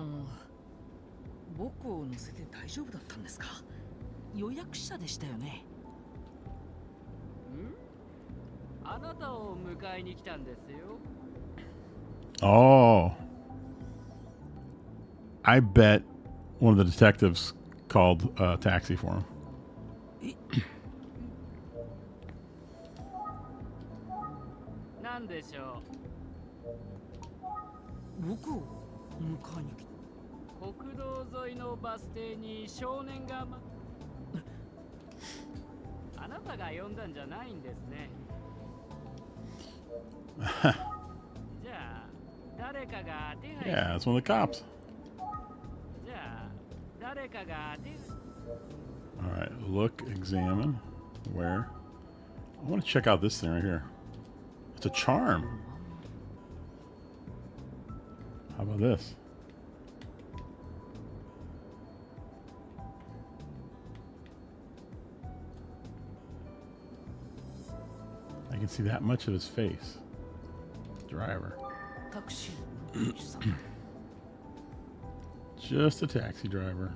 僕を乗せて大丈夫だったんですか？予約者でしたよね。あなたを迎えに来たんですよ。 Oh. I bet one of the detectives called a taxi for him. なんでしょ僕を迎えに来う。国道沿いのバス停に少年があなたが呼んだんじゃないんですね。じゃあ誰かが手配。 Yeah, it's one of the cops. じゃあ誰かが手配。 All right, look, examine, where. I want to check out this thing right here. It's a charm. How about this? I can see that much of his face. Driver. タクシーの運転手さん。 Just a taxi driver.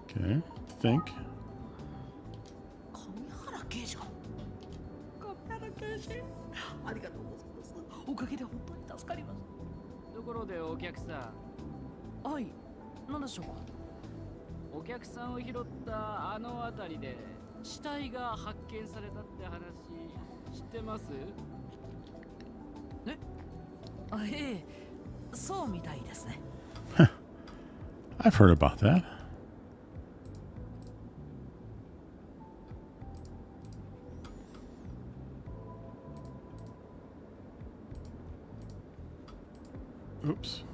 Okay, think. 上原刑事が。上原刑事。ありがとうございます。おかげで本当に助かりましところでお客さた。はい、何でしょうか。ん、お客さんを拾ったあの辺りで死体が発見されたって話知ってます？あ、ええ、そうみたいですね。I've heard about that. Oops.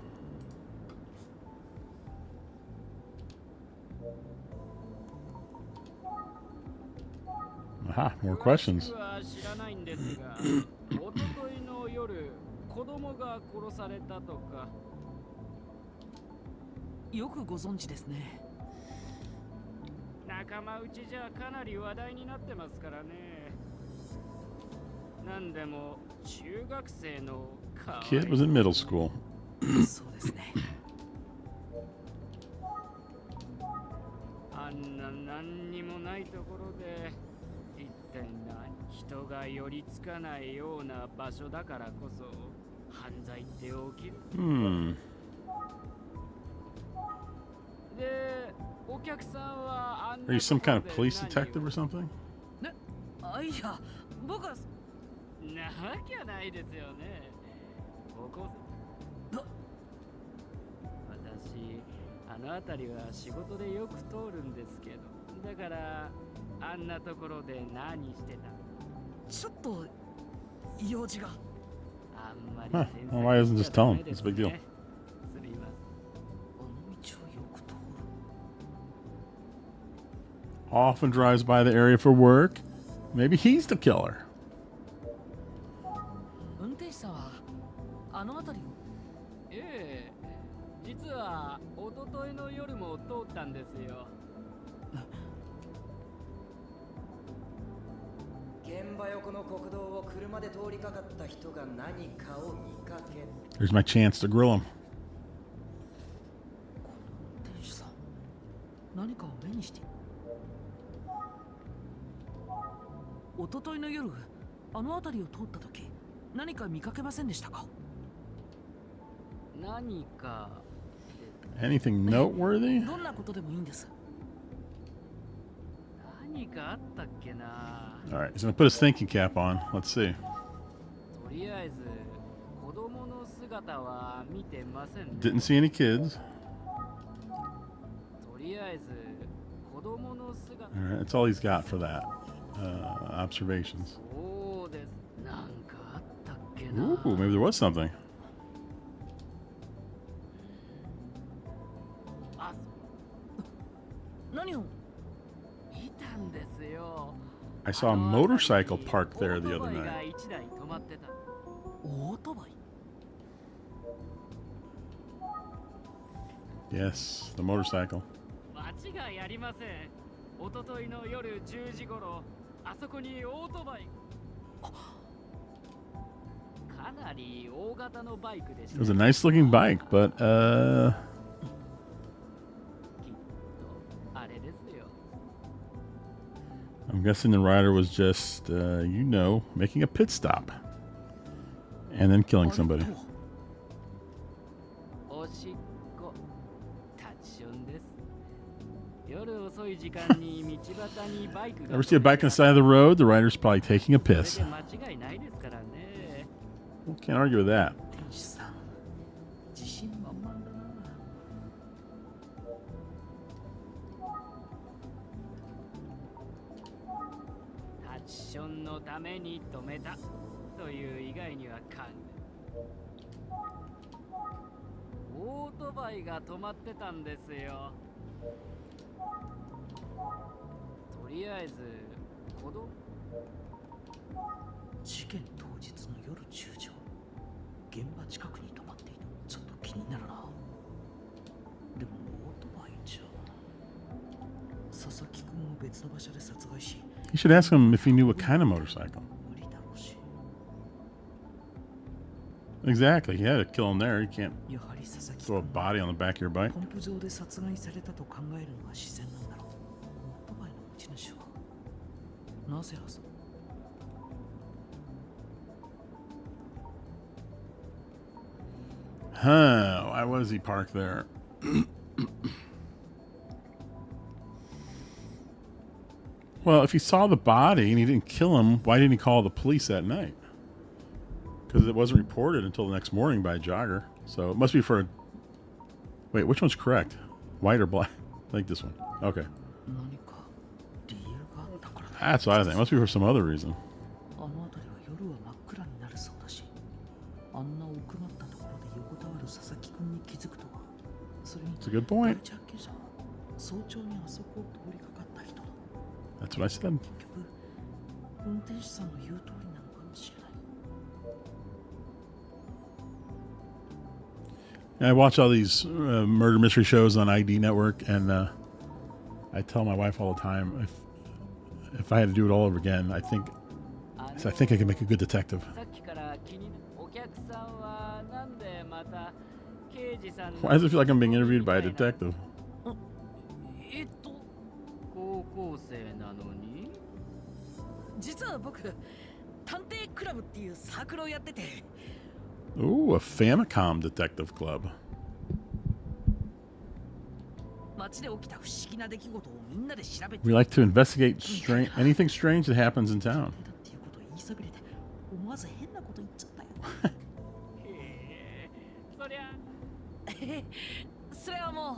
Aha, more questions. 詳しくは知らないんですが、おとといの夜、子供が殺されたとか。よくご存知ですね。仲間内じゃかなり話題になってますからね。なんでも中学生の可愛い Kid was in middle school. そうですね。あんな何にもないところで一体人が寄りつかないような場所だからこそ犯罪って起きる。 Hmm. で、お客さんはあん Are な you some とこ kind ろ of で police 何を detective or something? あ、いや、僕は。なわけないですよね。高校生。私、あの辺りは仕事でよく通るんですけど、だからあんなところで何してた？ちょっと用事が。あんまり Huh. 先 Well, why doesn't 生 just tell him? It's a big deal. すみません。あの道をよく通る。 Often drives by the area for work. Maybe he's the killer. 運転手さんはあの辺りを。ええ、実は一昨日の夜も通ったんですよ。現場横の国道を車で通りかかった人が何かを見かけ。 Here's my chance to grill him. 運転手さん、何かを目にしている。一昨日の夜、あの辺りを通った時、何か見かけませんでしたか？何か Anything noteworthy? どんなことでもいいんです。何何かあったっけな。 All right, he's gonna put his thinking cap on. Let's see. とりあえず子供の姿は見てませんね。 Didn't see any kids. とりあえず子供の姿。 All right, that's all he's got for that. Observations. そうです。なんかあったっけな。 Ooh, maybe there was something. あ、何を？いたんですよ。 I saw a motorcycle parked there the オート other バイが night. 1台止まってた。オートバイ？ Yes, the motorcycle. 間違いありません。一昨日の夜10時頃、あそこにオートバイ。かなり大型のバイクでし It た。 was a nice looking bike, but きっとあれですよ。 I'm guessing the rider was just, making a pit stop and then killing somebody. おしっこ、タッチションです。夜遅い時間に道端にバイクが。 Ever see a bike on the side of the road? The rider's probably taking a それ piss. で間違いないですからね。 Well, can't argue with that. 店主さん、自信満々だな。タッチションのために止めたという以外には考え。オートバイが止まってたんですよ。とりあえず子供。事件当日の夜10時頃、現場近くに止まっていた。ちょっと気になるな。でもオートバイじゃ、佐々木くんを別の場所で殺害し、 You should ask him if he knew what kind of motorcycle. 無理だろうし、 Exactly. He had to kill him there. You can't やはり佐々木 throw a くん body on the back of your bike. ポンプ場で殺害されたと考えるのが自然なんだろう。オートバイの持ち主はなぜあそこ？ Huh. Why was he parked there? Well, if he saw the body and he didn't kill him, why didn't he call the police that night? Because it wasn't reported until the next morning by a jogger. So it must be for... Wait, which one's correct? White or black? I think this one. Okay. 何か理由があったからだ。 That's what I think. It must be for some other reason. あの辺りは夜は真っ暗になるそうだし、あんな奥まったところで横たわる佐々木くんに気づくとは。それに It's a good 第 point. 一発見者は早朝にあそこを通りかかった人だ。 That's what I said. 結局運転手さんの言う通りなのかもしれない。 I watch all these murder mystery shows on ID Network, and I tell my wife all the time, if I had to do it all over again, I think I can make a good detective. さっきから気になるお客さんはなんでまた刑事さんの。 Why does it feel like I'm being interviewed by a detective? 高校生なのに。実は僕、探偵クラブっていうサークルをやってて。 Ooh, a Famicom Detective Club. 街で起きた不思議な出来事をみんなで調べて。 We like to investigate anything strange that happens in town. だっていうことを言いそびれて、思わず変なこと言っちゃったよ。へえ、そりゃ。それはもう。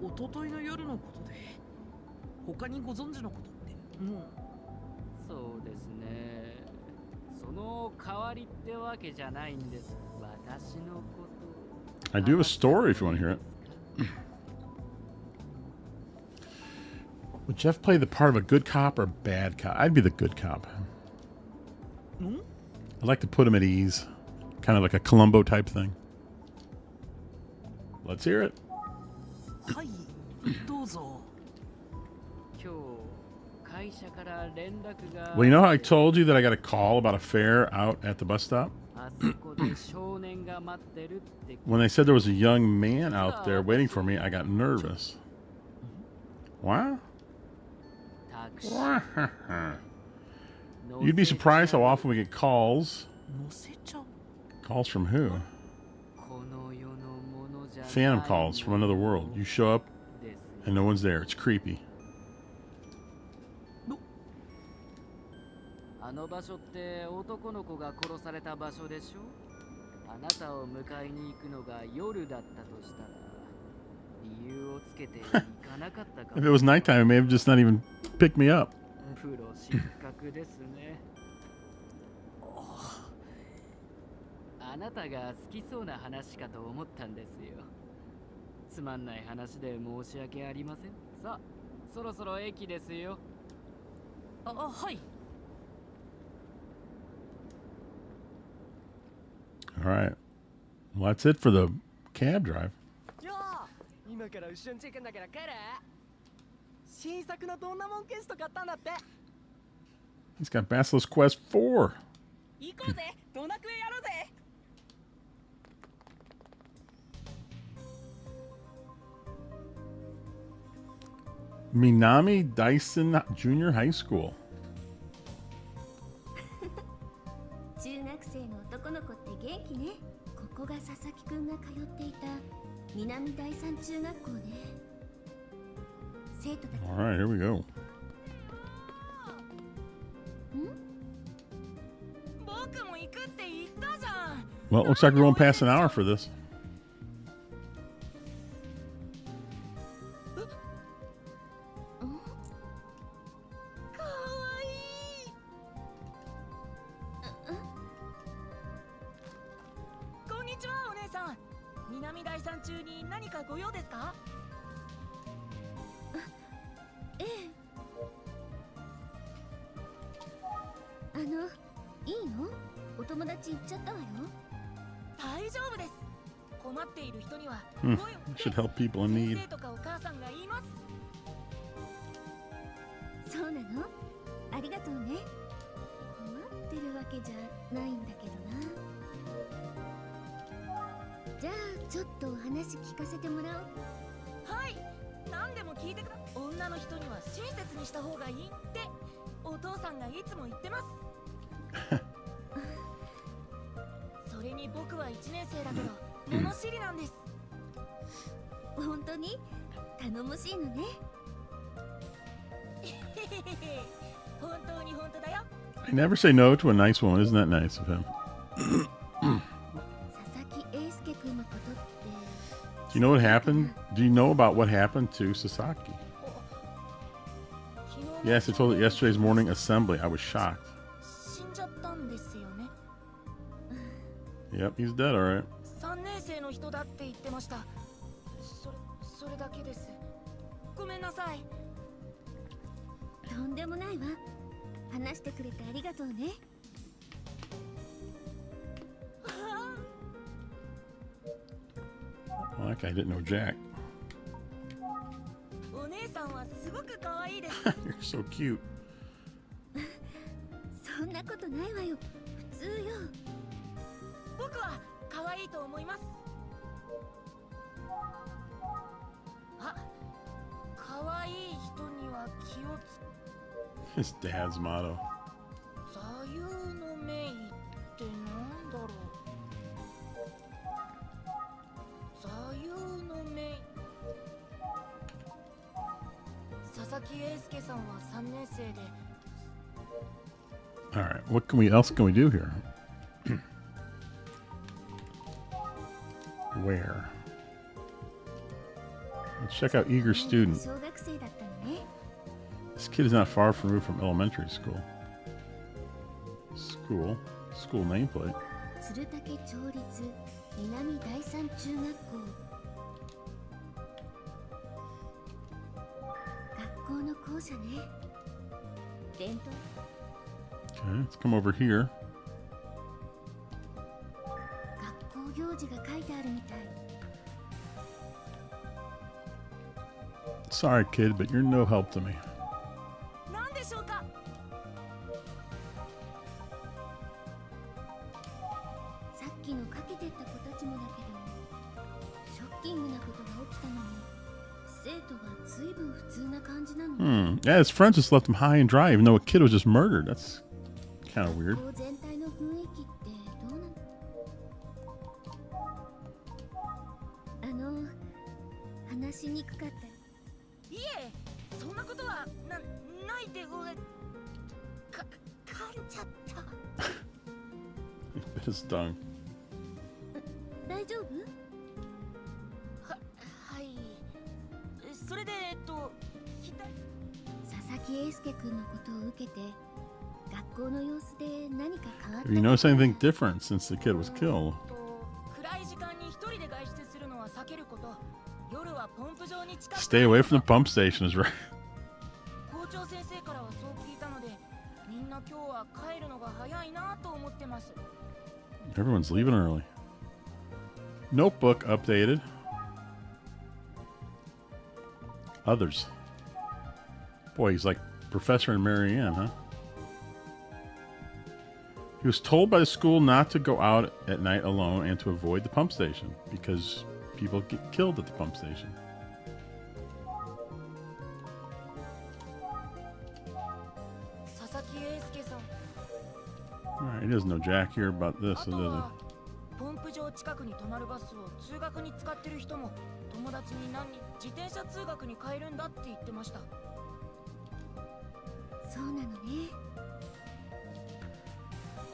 一昨日の夜のことで、他にご存知のことってもう。そうですね。その代わりってわけじゃないんです。私のこと。 I do have a story if you want to hear it. Would Jeff play the part of a good cop or a bad cop? I'd be the good cop. I'd like to put him at ease. Kind of like a Columbo type thing. Let's hear it. はい、どうぞ。今日会社から連絡が。 Well, you know how I told you that I got a call about a fare out at the bus stop? あそこで少年が待ってるって。 When they said there was a young man out there waiting for me, I got nervous. What? タクシー。 You'd be surprised how often we get calls. 乗せちゃう。 Calls from who? この世のものじ phantom calls from another world. You show up and no one's there. It's creepy. あの場所って男の子が殺された場所でしょ。あなたを迎えに行くのが夜だったとしたら理由をつけて行かなかったかも。 If it was nighttime, it may have just not even picked me up. プロ失格ですね。あなたが好きそうな話かと思ったんですよ。つまんない話で申し訳ありません。さあ、そろそろ駅ですよ。はい。 All right. Well, that's it for the cab drive. よー、今から後ろにチェックんだから帰れ。新作のどんなもんケースと買ったんだって。 He's got Basilisk Quest 4. 行こうぜ、ドナクエやろうぜ。 Minami Dyson Junior High School. 中学生の男の子って元気ね。ここが佐々木くんが通っていた南第三中学校ね。生徒たち。 All right, here we go. 僕も行くって言ったじゃん。 Well, it looks like we're going past an hour for this. かわいい。こんにちは、お姉さん。南第三中に何かご用ですか？ええ。いいの？お友達行っちゃったわよ。大丈夫です。困っている人には Hmm. 声を Should help people in 先 need. 生とかお母さんが言います。そうなの？ありがとうね。困ってるわけじゃないんだけどな。じゃあちょっとお話聞かせてもらおう。はい、何でも聞いてくだ。女の人には親切にした方がいいってお父さんがいつも言ってます。それに僕は1年生だけど物知りなんです。本当に頼もしいのね。本当に本当だよ。 I never say no to a nice woman. Isn't that nice of him? 佐々木英介君のことって。 Do you know what happened? Do you know about what happened to Sasaki? Yes, I told it yesterday's morning assembly. I was shocked. 死んじゃったんですよね。 Yep, he's dead, all right. 3年生の人だって言ってました。それだけです。ごめんなさい。とんでもないわ。話してくれてありがとうね。 Well, that guy didn't know Jack. お姉さんはすごく可愛いです。 You're so cute. そんなことないわよ。普通よ。僕は可愛いと思います。あ、可愛い人には気をつ。 His dad's motto. 座右の銘ってなんだろう。座右の銘。佐々木英介さんは3年生で。 All right, what else can we do here? Where? Let's check out Eager Student. 小学生だったのね。 This kid is not far removed from elementary school. School nameplate. 鶴竹町立南第三中学校。学校の校舎ね。伝統。 Okay, let's come over here. 学校行事が書いてあるみたい。 Sorry, kid, but you're no help to me. 何でしょうか。さっきのかけてった子たちもだけど、ショッキングなことが起きたのに、生徒がずいぶん普通な感じなの。 Yeah, his friends just left him high and dry, even though a kid was just murdered. That's kind of weird. 学校全体の雰囲気ってどうなの？しにくかった。いえ、そんなことはないで噛んじゃった。Bit his tongue. 大丈夫？はい。それで佐々木英介君のことを受けて学校の様子で何か変わった？ Have you noticed anything different since the kid was killed? 暗い時間に一人で外出するのは避けること。夜はポンプ場に近く Stay away from the pump station is right. 校長先生からはそう聞いたので、みんな今日は帰るのが早いなと思ってます。 Everyone's leaving early. Notebook updated. Others. Boy, he's like Professor and Marianne, huh? He was told by the school not to go out at night alone and to avoid the pump station because people get killed at the pump station. Alright, he doesn't know jack here about this, does he? ポンプ場近くに止まるバスを通学に使ってる人も友達に何人自転車通学に帰るんだって言ってました。そうなのね。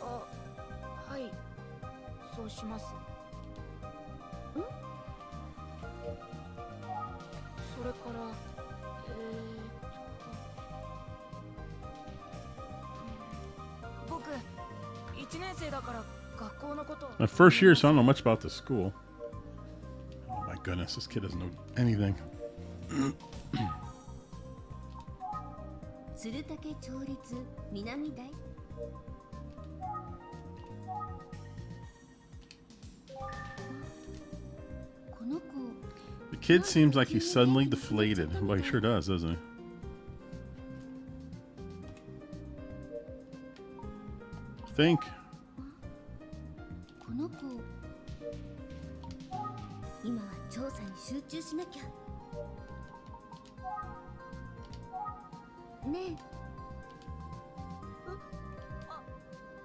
あ、はい、そうします。それから僕1年生だから学校のこと。 My first year, so I don't know much about the school. Oh my goodness, this kid doesn't know anything. 鶴竹町立南大。この子。 The kid seems like he's suddenly deflated. Well, he sure does, doesn't he? Think. この子。今は調査に集中しなきゃ。ねえ。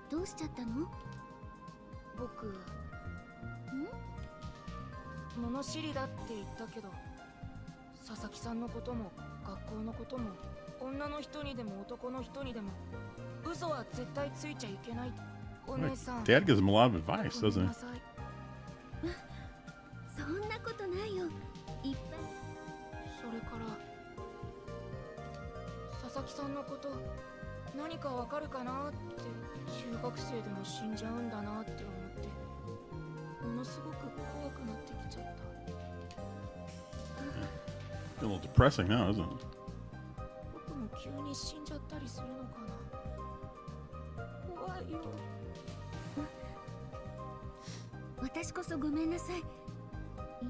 どうしちゃったの？僕物知りだって言ったけど、佐々木さんのことも学校のことも女の人にでも男の人にでも嘘は絶対ついちゃいけない。お姉さん。 Dad gives him a lot of advice, doesn't he? そんなことないよ。いっぱい。それから佐々木さんのこと何かわかるかなって。中学生でも死んじゃうんだなって思ってものすごく怖くなってきちゃった。 A little depressing now, isn't it? 僕も急に死んじゃったりするのかな。怖いよ。私こそごめんなさい。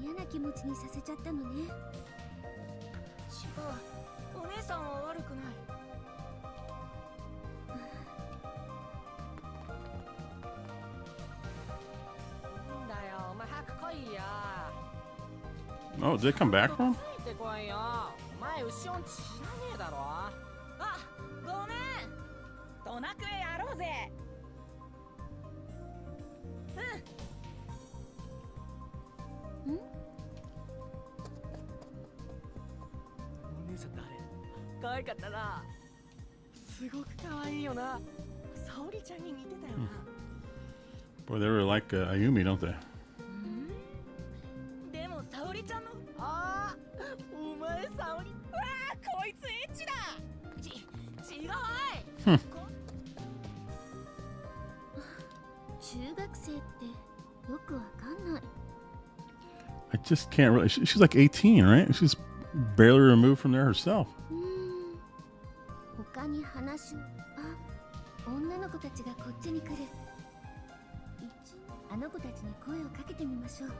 嫌な気持ちにさせちゃったのね。違う、お姉さんは悪くない。Oh, did they come back from him? 前後ろに知らねえだろ。あ、ごめん。ドナクエやろうぜ。お姉さん誰？可愛かったな。すごく可愛いよな。沙織ちゃんに似てたよな。Boy, they really like Ayumi, don't they? でも沙織ちゃんの。ああ、お前沙織。うわあ、こいつエッチだ。違うわい。中学生ってよくわかんない。 I just can't really. She's like 18, right? She's barely removed from there herself. 他に話を。あ、女の子たちがこっちに来る。あの子たちに声をかけてみましょう。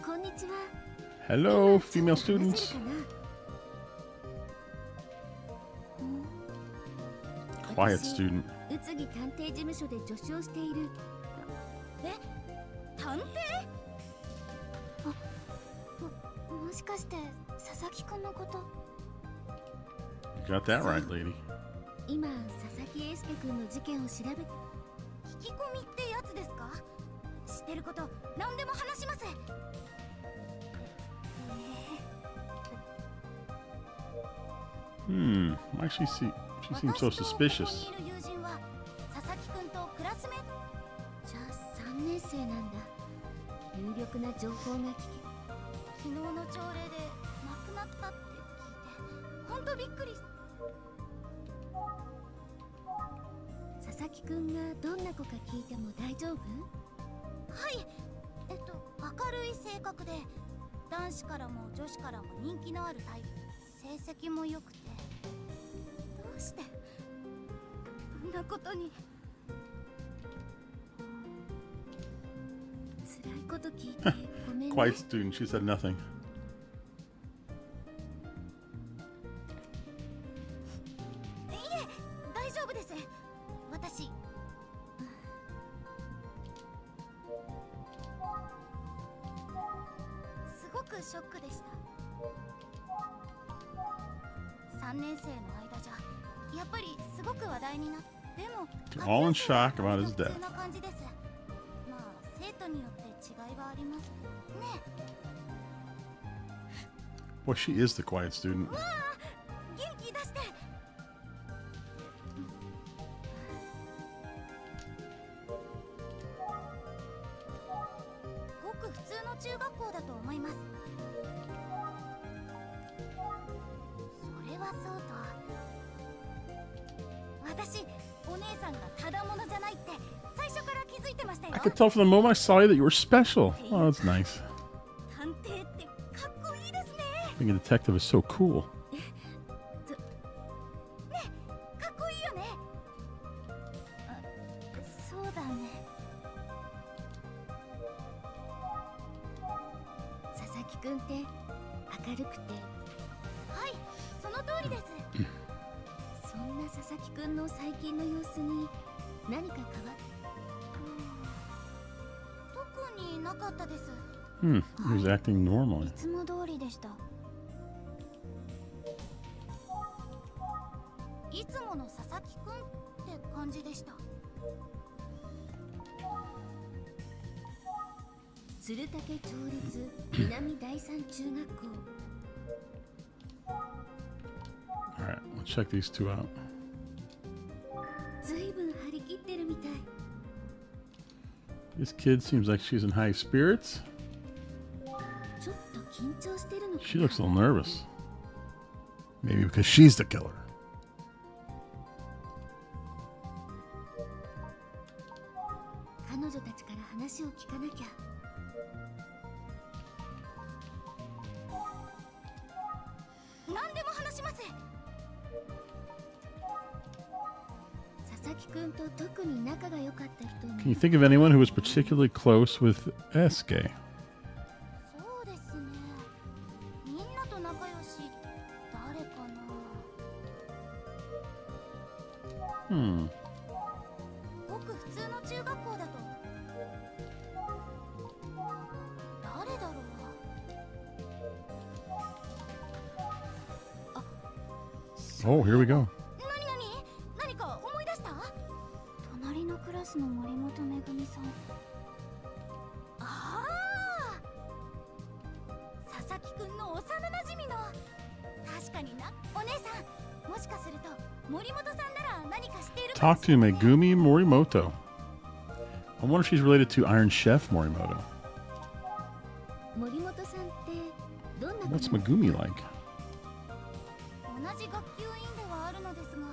こんにちは。 Hello, female students. Quiet student. 宇津木探偵事務所で助手をしている。探偵？もしかして佐々木くんのこと？ Got that right, lady. 今佐々木英介君の事件を調べて。聞き込みってやつですか？知ってること何でも話します。Why she seems so suspicious. 私とここにいる友人は佐々木君とクラスメート。じゃあ3年生なんだ。有力な情報が聞け。昨日の朝礼で亡くなったって聞いて本当びっくりし。佐々木くんがどんな子か聞いても大丈夫？はい、明るい性格で男子からも女子からも人気のあるタイプ。成績も良くて。どうしてこんなことに。辛いこと聞いてごめんね。 Quiet student. She said nothing. いえ、大丈夫です。私すごくショックでした。3年生の間じゃやっぱりすごく話題になって。でも All in shock about his 普 death. 通な感じです。まあ生徒によって違いはありますね。 Boy, she is the quiet student. わあ、元気出して。ごく普通の中学校だと思います。それはそうと。私、お姉さんがただものじゃないって最初から気づいてましたよ。 I could tell from the moment I saw you that you were special. Oh, that's nice. 探偵ってかっこいいですね。 Being a detective is so cool. ね、かっこいいよね。そうだね。佐々木くんって明るくて。はい、その通りです。そんな佐々木くんの最近の様子に何か変わっ。特になかったです。He was acting normally. いつも通りでした。いつもの佐々木くんって感じでした。鶴竹町立南第三中学校。 All right, let's check these two out. ずいぶん張り切ってるみたい。 This kid seems like she's in high spirits. ちょっと緊張してるのかな。 She looks a little nervous. Maybe because she's the killer. 彼女たちから話を聞かなきゃ。何でも話します。佐々木くんと特に仲が良かった人 Can you think of anyone who was particularly close with Eske? そうですね。みんなと仲良し。誰かな。ごく普通の中学校だと。誰だろう。 Oh, here we go. 何か思い出した？隣のクラスの森本めぐみさん。ああ、佐々木くんの幼馴染の。確かにな。お姉さん、もしかすると森本さんなら何か知っているかも Talk しれ to ない。 Megumi Morimoto. I wonder if she's related to Iron Chef Morimoto. 森本さんってどんな子な What's の？ Megumi like? 同じ学級委員ではあるのですが、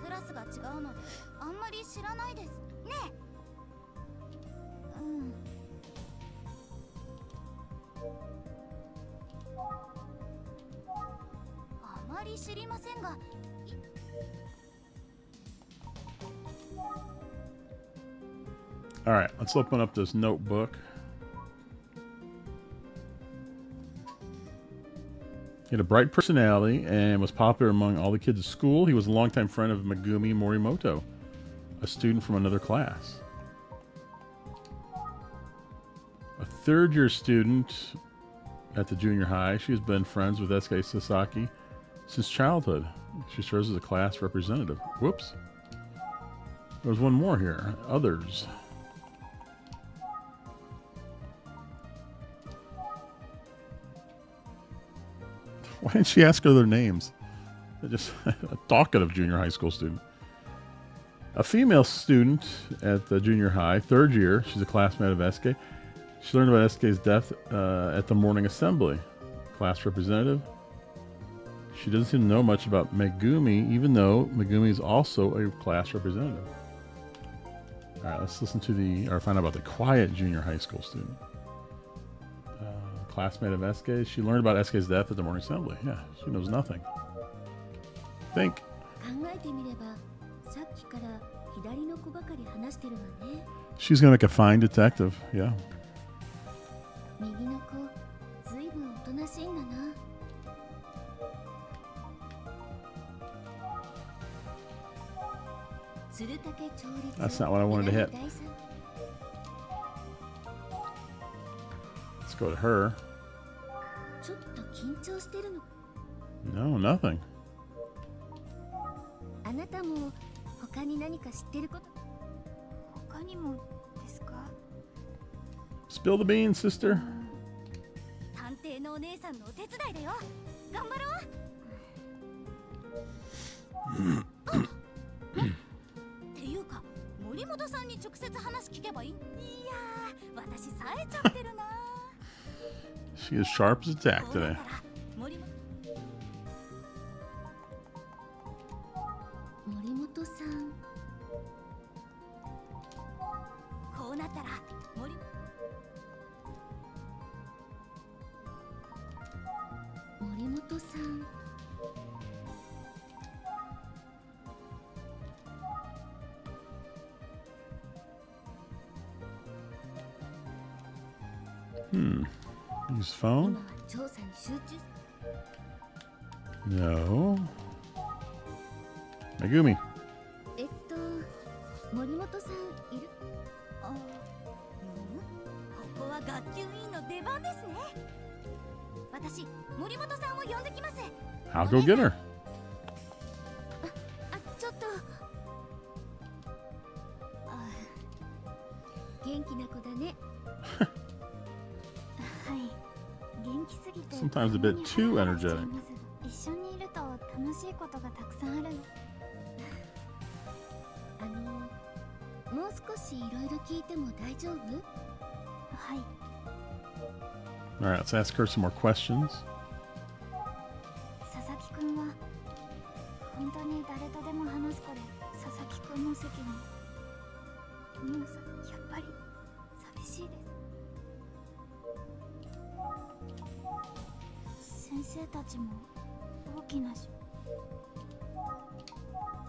クラスが違うのであんまり知らないですね。あまり知りませんが。 All right, let's open up this notebook. He had a bright personality and was popular among all the kids at school. He was a longtime friend of Megumi Morimoto, a student from another class. A third-year student at the junior high, she has been friends with S.K. Sasaki since childhood. She serves as a class representative. Whoops. There's one more here. Others. Why didn't she ask her their names? Just a talkative junior high school student. A female student at the junior high, third year. She's a classmate of SK. She learned about SK's death at the morning assembly. Class representative. She doesn't seem to know much about Megumi, even though Megumi is also a class representative. All right, let's listen to or find out about the quiet junior high school student. Classmate of SK. She learned about SK's death at the morning assembly. Yeah, she knows nothing. Think. She's gonna make a fine detective. Yeah. That's not what I wanted to hit. Let's go to her. No, nothing. Spill the beans, sister. She is sharp as a tack today. Use phone? No. Megumi. I'll go get her. Sometimes a bit too energetic. Alright, let's ask her some more questions.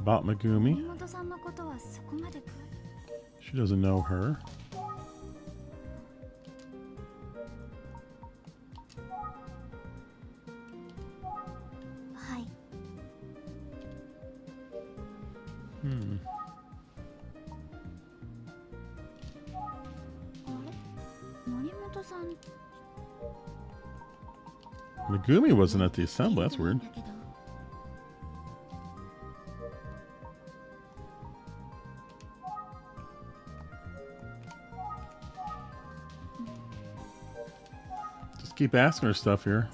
About Megumi. She doesn't know her. Megumi wasn't at the assembly. That's weird. Just keep asking her stuff here.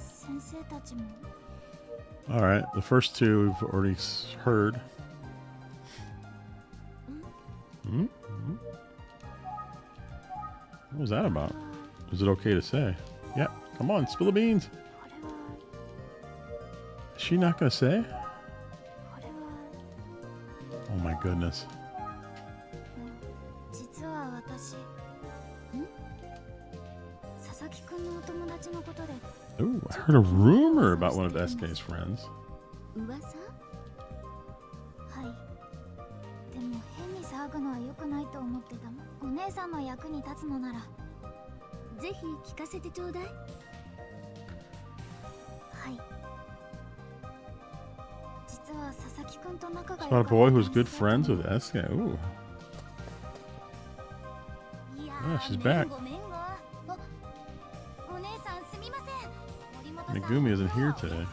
All right, the first two we've already heard. What was that about? Is it okay to say? Yeah, come on, spill the beans. Is she not going to say? Oh my goodness. Ooh, I heard a rumor about one of SK's friends. It's about a boy who's good friends with SK. Ooh. Yeah, she's back. Megumi isn't here today.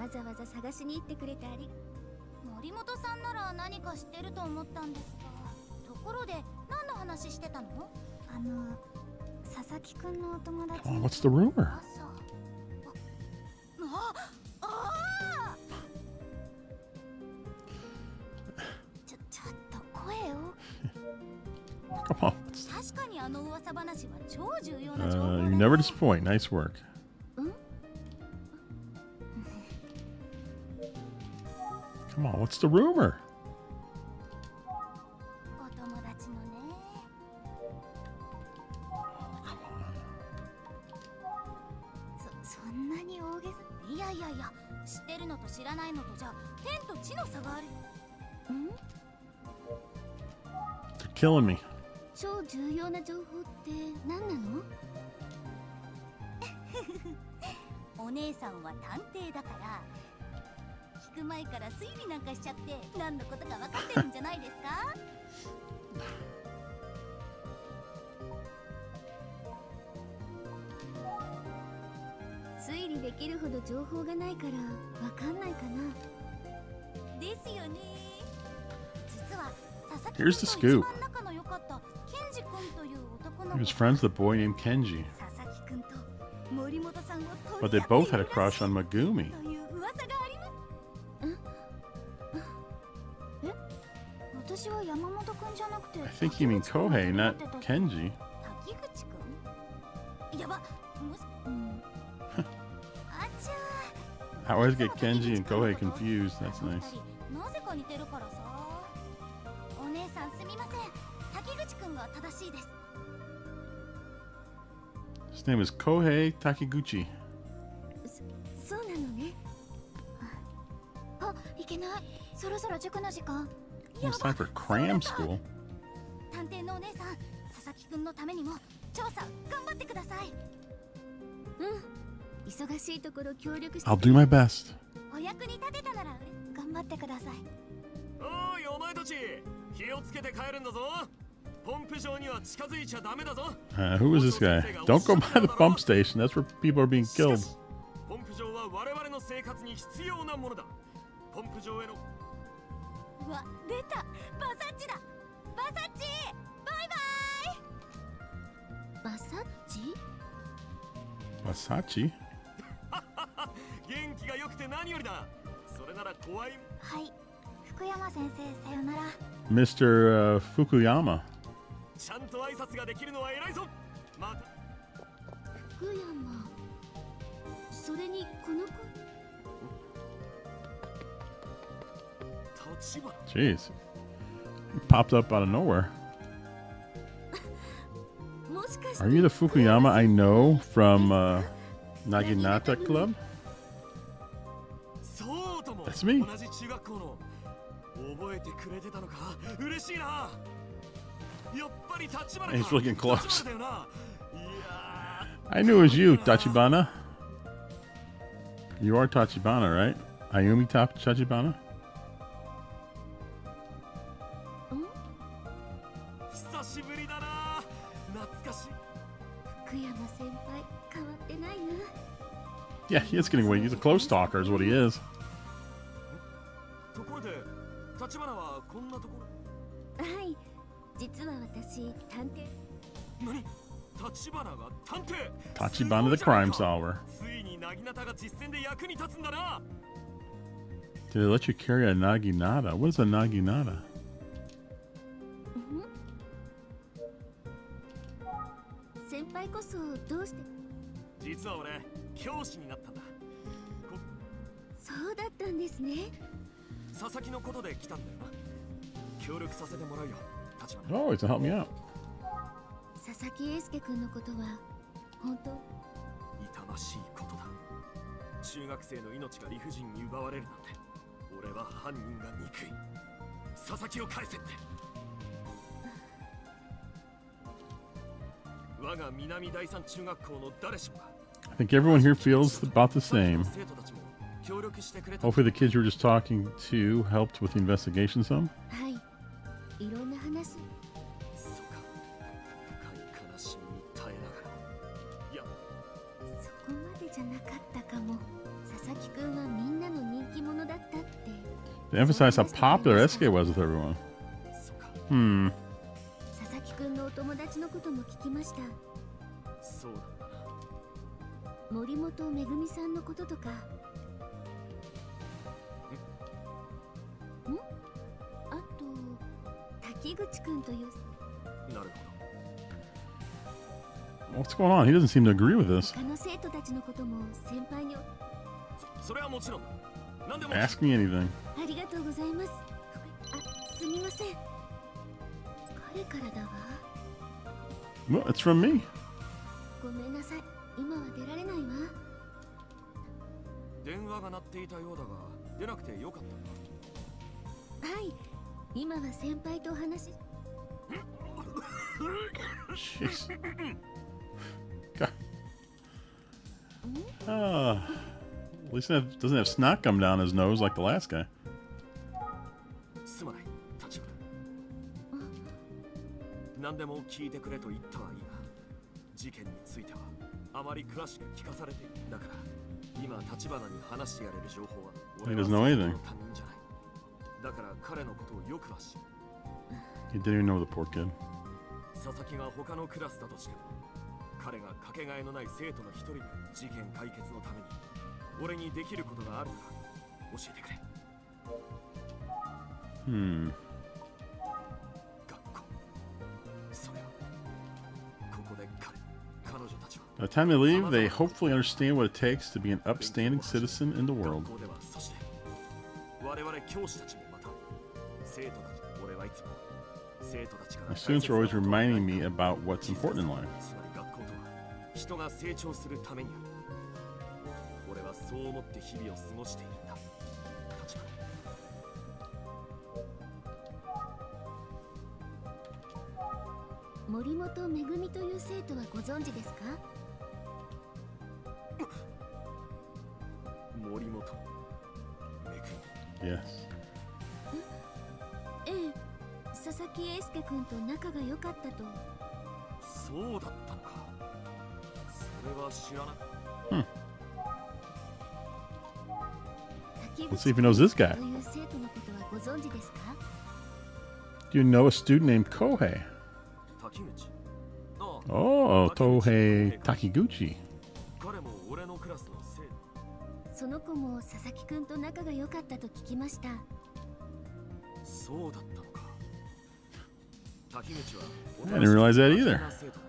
わざわざ探しに行ってくれてあり。森本さんなら何か知ってると思ったんですが、ところで何の話してたの？佐々木くんのお友達。Oh, what's the rumor? ちょっと声を。Come on. 確かにあの噂話は超重要な情報だ You ね。 never disappoint. Nice work. Come on, what's the rumor? お友達のね。そんなに大げさ。いや、知ってるのと知らないのとじゃ天と地の差がある。They're killing me. 超重要な情報って何なの？お姉さんは探偵だから、聞く前から推理なんかしちゃって何のことか分かってるんじゃないですか？推理できるほど情報がないからわかんないかな。ですよね。実は佐々木 Here's the 君 scoop. と一番仲の良かったケンジ君という男の He 子 was friends with a boy named Kenji, 佐々木君と森本さんを but 取 they り合って both い had a るら crush しい on Megumi. という噂があります。私は山本くんじゃなくて。 I think you mean Kohei, not Kenji. 滝口君？やば、もし、あちゃ I always get Kenji and Kohei confused. That's nice. なぜか似てるからさ。お姉さんすみません。滝口君が正しいです。 His name is Kohei Takiguchi. そうなのね。いけない。そろそろ塾の時間。 It's time for cram school. 探偵のお姉さん、佐々木君のためにも調査頑張ってください。忙しいところ協力して。 I'll do my best. お役に立てたなら頑張ってください。おいお前たち、気をつけて帰るんだぞ。ポンプ場には近づいちゃダメだぞ。Who is this guy? Don't go by the pump station. That's where people are being killed. ポンプ場は我々の生活に必要なものだ。ポンプ場へのうわ、出た。バサッチだ。バサッチ、バイバイ。バサッチ？ Masachi? 元気が良くて何よりだ。それなら怖い。はい、福山先生、さよなら。 Mr. Fukuyama. ちゃんと挨拶ができるのは偉いぞ。また。福山。それにこの子。 Jeez. He popped up out of nowhere. Are you the Fukuyama I know from Naginata Club? That's me. He's looking close. I knew it was you, Tachibana. You are Tachibana, right? Ayumi Tachibana? 久しぶりだな。懐かしい。福山先輩、変わってないな。 Yeah, he is getting away. He's a close talker, is what he is. ところで、立花はこんなところ。はい、実は私、探偵。何？立花が探偵。Tachibana the crime solver. ついになぎなたが実践で役に立つんだな。 Did they let you carry a naginata? What is a naginata? 先輩こそどうして？実は俺、教師になったんだ。そうだったんですね。佐々木のことで来たんだよな。協力させてもらうよ、立花。 Oh, he's to help me out. 佐々木英介君のことは本当？痛ましいことだ。中学生の命が理不尽に奪われるなんて。俺は犯人が憎い。佐々木を返せって。我が南第三中学校の誰しもが。 I think everyone here feels about the same. Hopefully the kids you were just talking to helped with the investigation some. はい、いろんな話。そうか。深い悲しみに耐えながら。いや、そこまでじゃなかったかも。佐々木くんはみんなの To emphasize how popular SK was with everyone. そうか Hmm. 佐々木くんのお友達のことも聞きました。そうなんだな。森本めぐみさんのこととか。あと滝口くんという。なるほ What's going on? He doesn't seem to agree with this. 他の生徒たちのことも先輩に。ど。それはもちろんだ。何でも。 Ask me anything. ありがとうございます。あ、すみません。彼からだわ。 Well, it's from me. ごめんなさい。今は出られないわ。電話が鳴っていたようだが、出なくてよかったのか。はい。今は先輩とお話し。 Jeez. God. At least it doesn't have snot come down his nose like the last guy. すまない、立花。何でも聞いてくれと言ったはいいが、事件についてはあまり詳しく聞かされている。だから今立花に話してやれる情報は He doesn't know anything. 他人じゃない。だから彼のことをよくは知る。 He didn't even know the poor kid. 佐々木が他のクラスだとしても、彼がかけがえのない生徒の一人で事件解決のために俺にできることがあるなら教えてくれ。Hmm. 学校、それはここで彼女たちは By the time they leave, they hopefully understand what it takes to be an upstanding citizen in the world. 学校では、そして我々教師たちもまた生徒たち、俺はいつも生徒たちから My students are always reminding me about what's important in life. つまり学校とは人が成長するためにある。俺はそう思って日々を過ごしているんだ。立花。森本めぐみという生徒はご存知ですか？森本めぐみ。 Yes. ええ、佐々木英介君と仲が良かったと。そうだったのか。それは知らなかった。Let's see if he knows this guy. という生徒のことはご存知ですか？ Do you know a student named Kohei? 滝口。Oh, Tohei Takiguchi. 彼も俺のクラスの生徒。その子も佐々木君と仲が良かったと聞きました。そうだったのか。滝口は I didn't realize that either.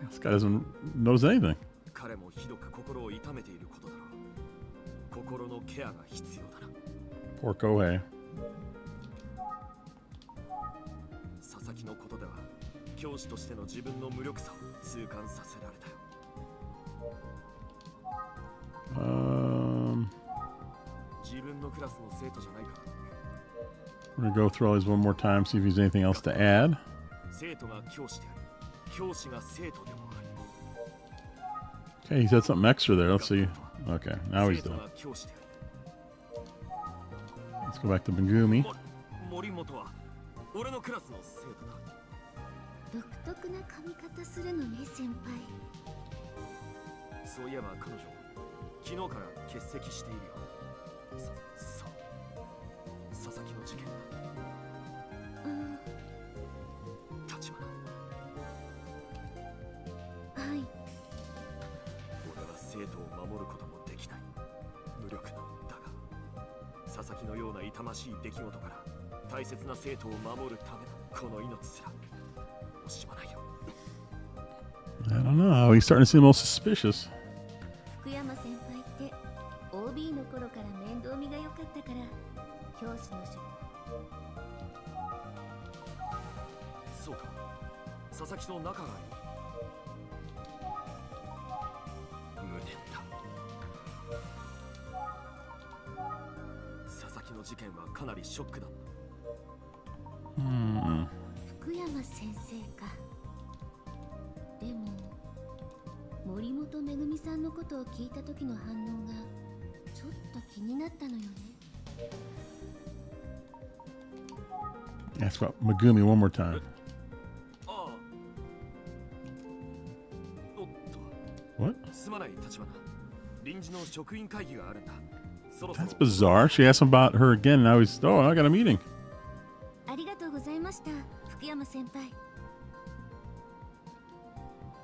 This guy doesn't knows anything. 彼もひどく心を痛めていることだろう。心のケアが必要だな。 Poor Kohei. 佐々木のことでは教師としての自分の無力さを痛感させられたよ。自分のクラスの生徒じゃないか。 We're gonna go through all these one more time, see if there's anything else to add. 生徒が教師であり、教師が生徒でもある。 Okay, he said something extra there. Let's see. Okay, now he's 生徒 done. が教師である。 Let's go back to Megumi. 森本は俺のクラスの生徒だ。独特な髪型するのね、先輩。そういえば彼女、昨日から欠席しているよ。そう。佐々木の事件だ。立花。はい。俺は生徒を守ることもできない。無力なのだが、佐々木のような痛ましい出来事から大切な生徒を守るためのこの命すら惜しまないよ。 I don't know. He's starting to seem a little suspicious. 福山先輩って OB の頃から面倒見が良かったから教師の職。そうか。佐々木と仲がいい。無念だ。佐々木の事件はかなりショックだ。福山先生か。でも森本めぐみさんのことを聞いた時の反応がちょっと気になったのよね。 Ask about Megumi one more time. ああ。おっと。What? すまない立花。臨時の職員会議があるんだ。That's bizarre. She asked him about her again, and now he's, oh, I got a meeting. ありがとうございました福山先輩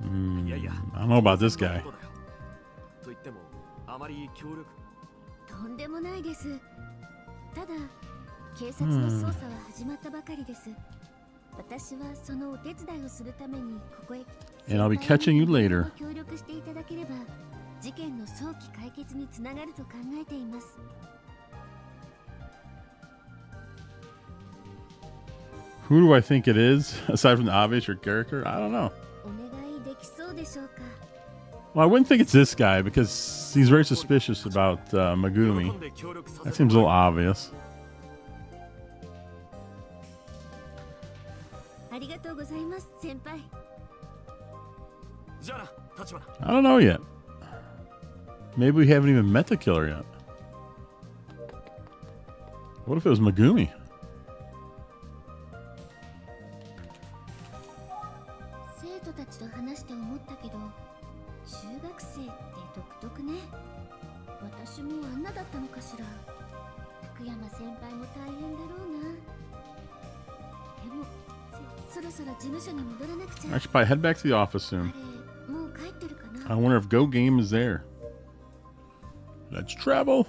I don't know about this guy. と言ってもあまり協力とんでもないですただ警察の捜査は始まったばかりです私はそのお手伝いをするためにここへ And I'll be catching you later. 協力していただければ事件の早期解決につながると考えています Who do I think it is, aside from the obvious or character? I don't know. お願いできそうでしょうか Well, I wouldn't think it's this guy because he's very suspicious about Megumi. That seems a little obvious. ありがとうございます先輩 じゃあな立花 I don't know yet. Maybe we haven't even met the killer yet. What if it was Megumi? 生徒たちと話して思ったけど中学生って独特ね私もあんなだったのかしら福山先輩も大変だろうなでもそろそろ事務所に戻らなくちゃ I should probably head back to the office soon. あれもう帰ってるかな I wonder if Go Game is there. Let's travel.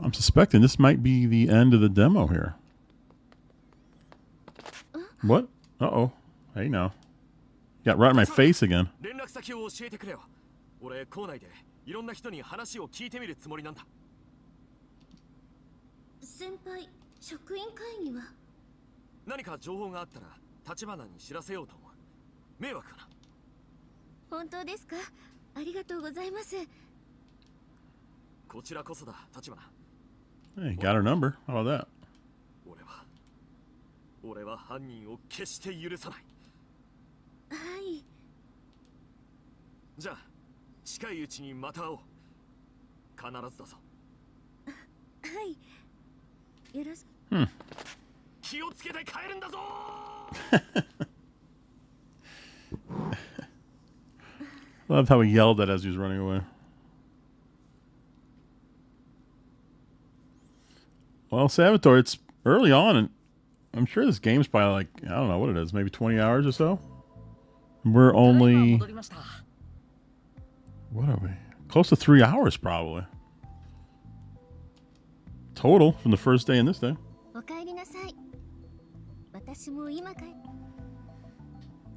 I'm suspecting this might be the end of the demo here. What? Uh-oh. Hey, now. Got right in my face again. 連絡先を教えてくれよ俺校内でいろんな人に話を聞いてみるつもりなんだ先輩職員会議は何か情報があったら立花に知らせようと思う迷惑かな本当ですかありがとうございますこちらこそだ立花 Hey, got her number. How about that? 俺は犯人を決して許さないはいじゃあ近いうちにまた会おう必ずだぞはいよろしく気をつけて帰るんだぞLoved how he yelled that as he was running away. Well, Salvatore, it's early on, and I'm sure this game's probably like, I don't know what it is, maybe 20 hours or so? We're only... What are we? Close to 3 hours, probably. Total, from the first day and this day. お帰りなさい私も今帰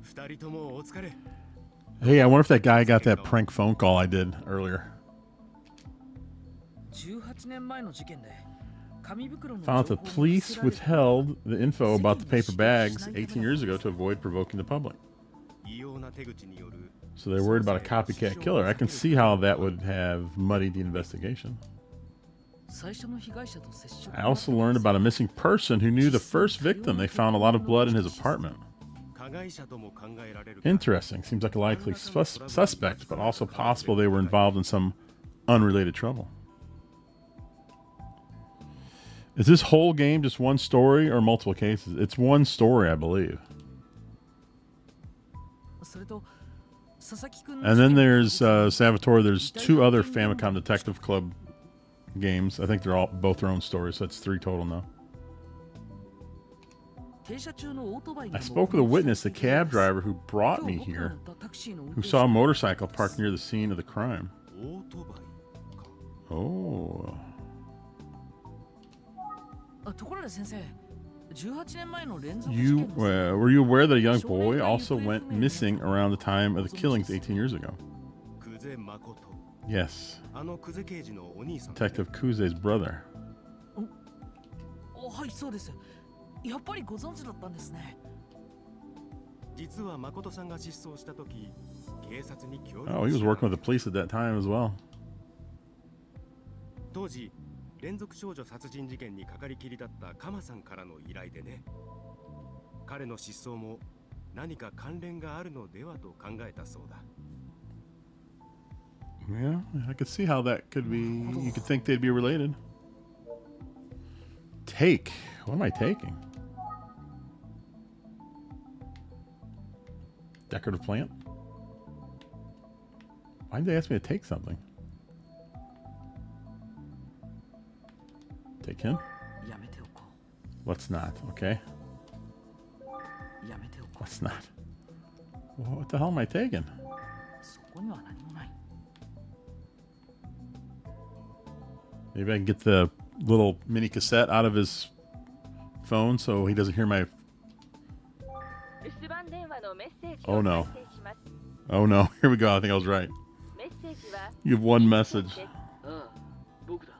二人ともお疲れ Hey, I wonder if that guy got that prank phone call I did earlier. 18年前の事件で Found out the police withheld the info about the paper bags 18 years ago to avoid provoking the public. So they're worried about a copycat killer. I can see how that would have muddied the investigation. I also learned about a missing person who knew the first victim. They found a lot of blood in his apartment. Interesting. Seems like a likely suspect, but also possible they were involved in some unrelated trouble. Is this whole game just one story or multiple cases? It's one story, I believe. And then there's Salvatore. There's 2 other Famicom Detective Club games. I think they're all both their own stories, so that's 3 total now. I spoke with a witness, the cab driver who brought me here, who saw a motorcycle parked near the scene of the crime. Oh. Were you aware that a young boy also went missing around the time of the killings 18 years ago? Yes. Detective Kuze's brother. はいそうですやっぱりご存知だったんですね実は誠さんが失踪した時警察に協力 Oh, he was working with the police at that time as well. 当時連続少女殺人事件にかかりきりだったカマさんからの依頼でね彼の失踪も何か関連があるのではと考えたそうだ Yeah, I could see how that could be. You could think they'd be related. Take. What am I taking? Decorative plant? Why did they ask me to take something? 立花先生 What? 立花先生 What? 立花先生 What? 立花先生 Take him. やめておこ Let's not. Okay. うやめておこ Let's not. Well, what the hell am I taking? うそこには何もない Maybe I can get the little mini cassette out of his phone so he doesn't hear my. 留守番電話のメッセージ Oh を no. 再生します Oh no. Here we go. I think I was right. メッセージは You have one message. ですああ、僕だ。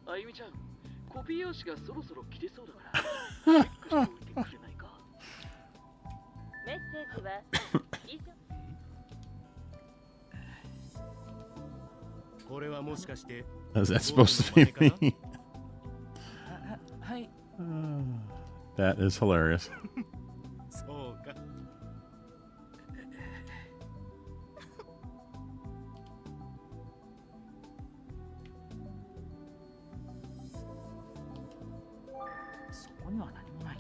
あゆみちゃん、コピー用紙がそろそろ切れそうだから、チェックしておいてくれないか。メッセージは以上これはもしかして Is that supposed to be me? はい That is hilarious. そうか。そこには何もない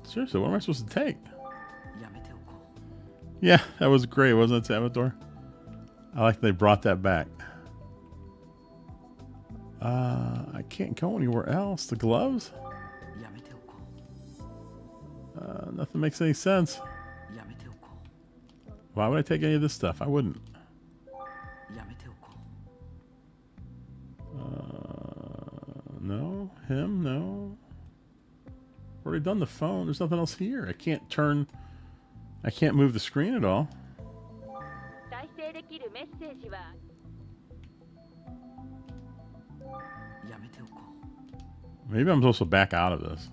Seriously, what am I supposed to take? やめておこ Yeah, that was great, wasn't it, Salvatore? I like they brought that back. I can't go anywhere else. The gloves? うやめておこ Nothing makes any sense. うやめておこ Why would I take any of this stuff? I wouldn't. うやめておこ No. Him? No. Already done the phone. There's nothing else here. I can't move the screen at all. 再生できるメッセージはうやめておこ Maybe I'm supposed to back out of this.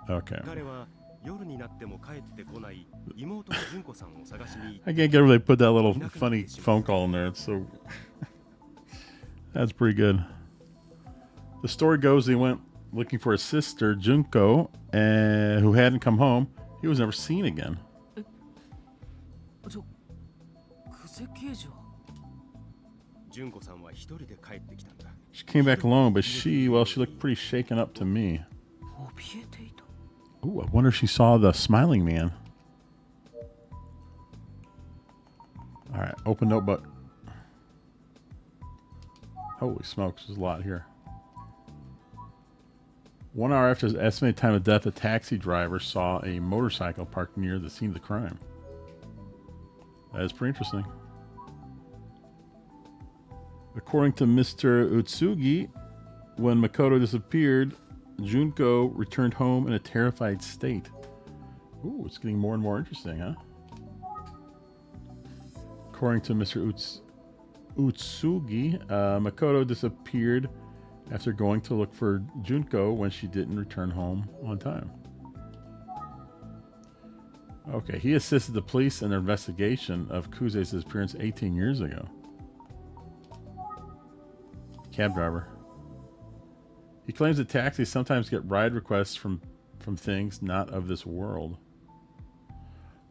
Okay. 彼は夜になっても帰ってこない妹の純子さんを探しに I can't get where they put that little funny phone call in there. It's so. That's pretty good. The story goes he went looking for his sister, Junko, who hadn't come home. He was never seen again. う久世刑事は純子さんは一人で帰ってきたんだ。 She came back alone, but she looked pretty shaken up to me. 怯えていた Ooh, I wonder if she saw the Smiling Man. All right, open notebook. Holy smokes, there's a lot here. 1 hour after his estimated time of death, a taxi driver saw a motorcycle parked near the scene of the crime. That is pretty interesting. According to Mr. Utsugi, when Makoto disappeared, Junko returned home in a terrified state. Ooh, it's getting more and more interesting, huh? According to Mr. Utsugi, Makoto disappeared after going to look for Junko when she didn't return home on time. Okay, he assisted the police in their investigation of Kuze's disappearance 18 years ago. Cab driver. He claims that taxis sometimes get ride requests from things not of this world.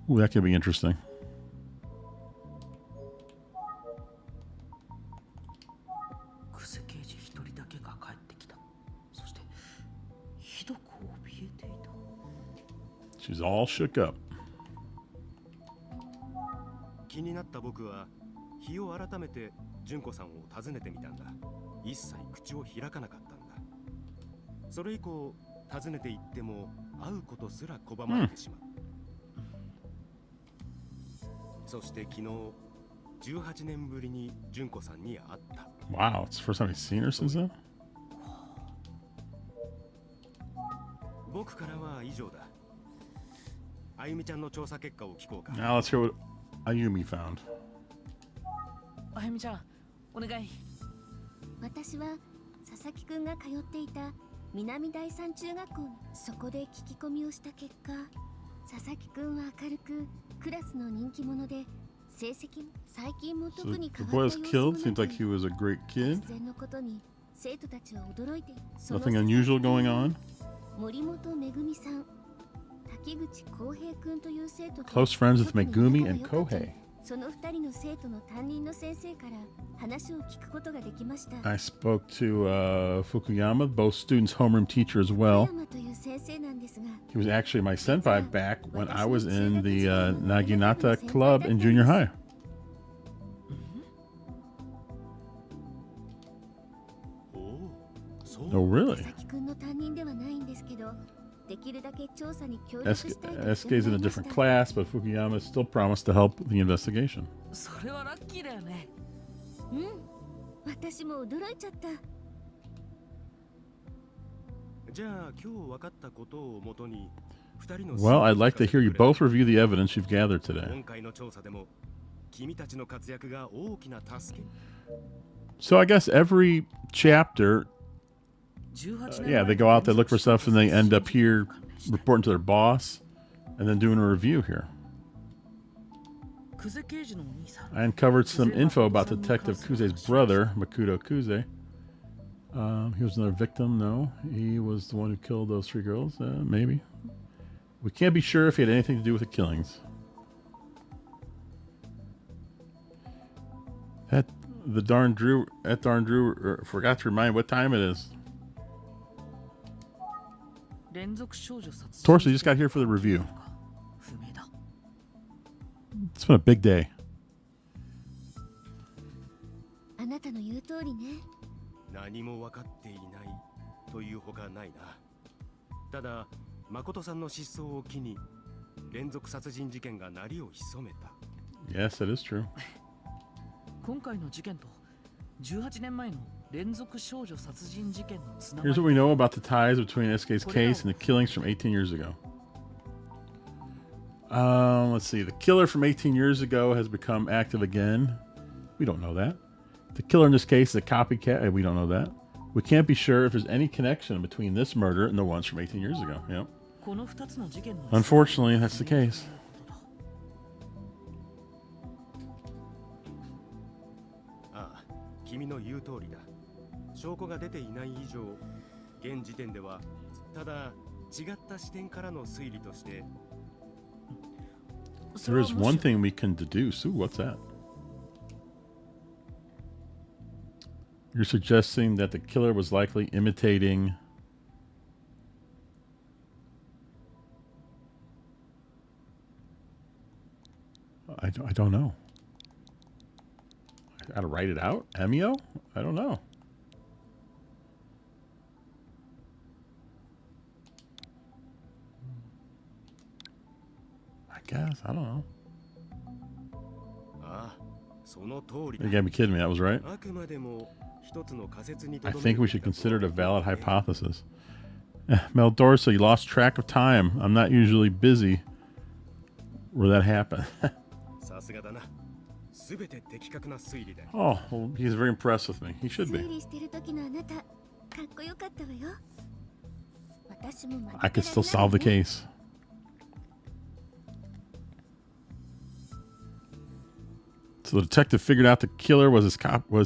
Ooh, that could be interesting. 久世刑事一人だけが帰ってきたそしてひどく怯えていた She's all shook up. 気になった僕は日を改めて純子さんを訪ねてみたんだ。一切口を開かなかったんだ。それ以降訪ねて行っても会うことすら拒まれてしまう。そして昨日18年ぶりに純子さんに会った。 Wow, it's the first time he's seen her since then? 僕からは以上だ。あゆみちゃんの調査結果を聞こうか。 Now let's hear what Ayumi found. あゆみちゃんお願い私は佐々木くんが通っていた南第三中学校にそこで聞き込みをした結果、佐々木くんは明るくクラスの人気者で成績も最近も So 特に the 変 boy わっ was た様 killed. 子 Seems もな like he was a great kid. 突然のことに生徒たちは驚いている。その Nothing unusual going on. 森本めぐみさん、滝口浩平くんという生徒と Close friends with 特に Megumi 仲 and が良かった Kohei. その2人の生徒の担任の先生から話を聞くことができました。 I spoke to Fukuyama, both students' homeroom teacher as well. 福山という先生なんですが、 He was actually my senpai back when I was in the Naginata Club in junior high. Oh, really? SK's in a different class, but Fukuyama still promised to help the investigation. それはラッキーだよね。私も驚いちゃった。じゃあ今日分かったことをもとに2人の Well, I'd like to hear you both review the evidence you've gathered today. 今回の調査でも君たちの活躍が大きな助け。So I guess every chapter, yeah, they go out, they look for stuff, and they end up here reporting to their boss, and then doing a review here. I uncovered some info about Detective Kuze's brother, Makoto Kuze. He was another victim. No, he was the one who killed those 3 girls. Maybe. We can't be sure if he had anything to do with the killings. That darn Drew forgot to remind what time it is. Torso, you just got here for the review. It's been a big day. あなたの言う通りね。何も分かっていないというほかないな。ただ、誠さんの失踪を機に連続殺人事件が鳴りを潜めた。Yes, that is true. 今回の事件と18年前の連続少女殺人事件のつなが Here's り。 what we know about the ties between SK's case and the killings from 18 years ago. Let's see. The killer from 18 years ago has become active again. We don't know that. The killer in this case is a copycat. We don't know that. We can't be sure if there's any connection between this murder and the ones from 18 years ago. Yep. この2つの事件の Unfortunately, that's the case. ああ、君の言う通りだ。証拠が出ていない以上、現時点ではただ違った視点からの推理として。There is one thing we can deduce. Ooh, what's that? You're suggesting that the killer was likely imitating... I don't know. I gotta write it out? Emio? I don't know. I guess. I don't know. You gotta be kidding me. That was right. I think we should consider it a valid hypothesis. Mel Dorso, you lost track of time. I'm not usually busy where that happened. Oh, well, he's very impressed with me. He should be. I could still solve the case. So the detective figured out the killer was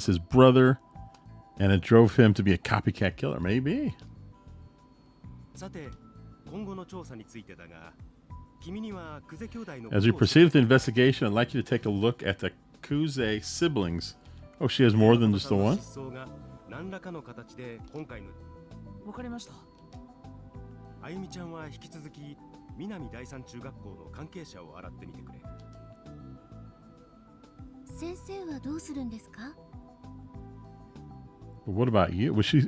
his brother, and it drove him to be a copycat killer. Maybe. As we proceed with the investigation, I'd like you to take a look at the Kuze siblings. Oh, she has more than just the one? わかりました。あゆみちゃんは引き続き南第三中学校の関係者を洗ってみてくれ。先生はどうするんですか? But what about you? Was she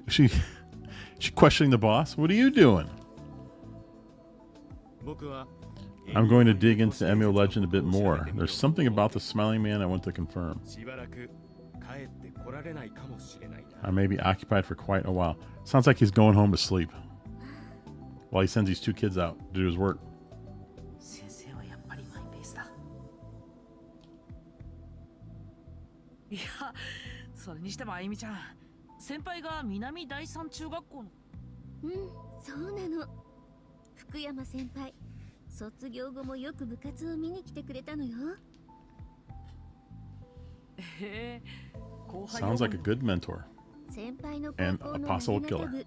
questioning the boss? What are you doing? I'm going to dig into the Emio legend a bit more. There's something about the Smiling Man I want to confirm. I may be occupied for quite a while. Sounds like he's going home to sleep while he sends these 2 kids out to do his work. 先生はやっぱりマイペースだ。いや、それにしてもあゆみちゃん、先輩が南第三中学校の。そうなの。福山先輩、卒業後もよく部活を見に来てくれたのよ。Sounds like a good mentor. 先輩の And 高 a 校の possible みんな killer. 部、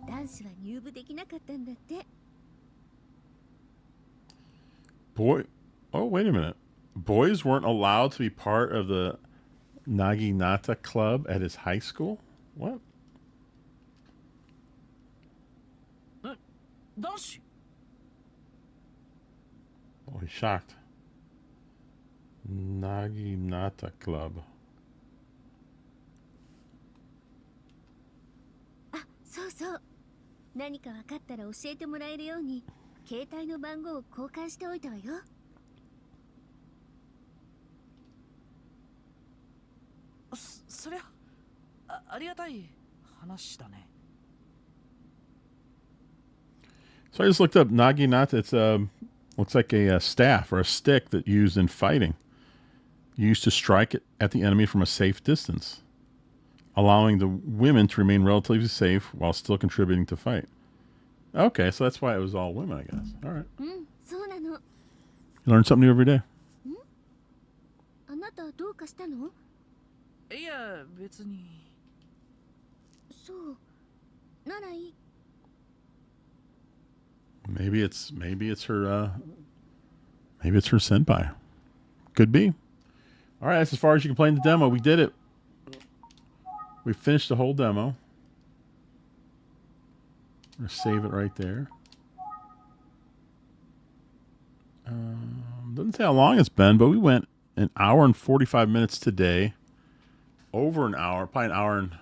男子は入部できなかったんだって。Oh, wait a minute. Boys weren't allowed to be part of the Naginata Club at his high school? What? 男子? Oh, he's shocked. Naginata Club. そうそう。何か分かったら教えてもらえるように携帯の番号を交換しておいたわよ。そりゃ ありがたい話だね。 So I just looked up naginata. It's looks like a staff or a stick that used in fighting, used to strike it at the enemy from a safe distance, allowing the women to remain relatively safe while still contributing to fight. Okay, so that's why it was all women, I guess. All right. うん、そうなの。 You learn something new every day. あなたどうかしたの？いや別に。そう。ならいい。 Maybe it's her senpai. Could be. All right, that's as far as you can play in the demo. We did it. We finished the whole demo. I'm gonna save it right there. Doesn't say how long it's been, but we went an hour and 45 minutes today. Over an hour, probably an hour and...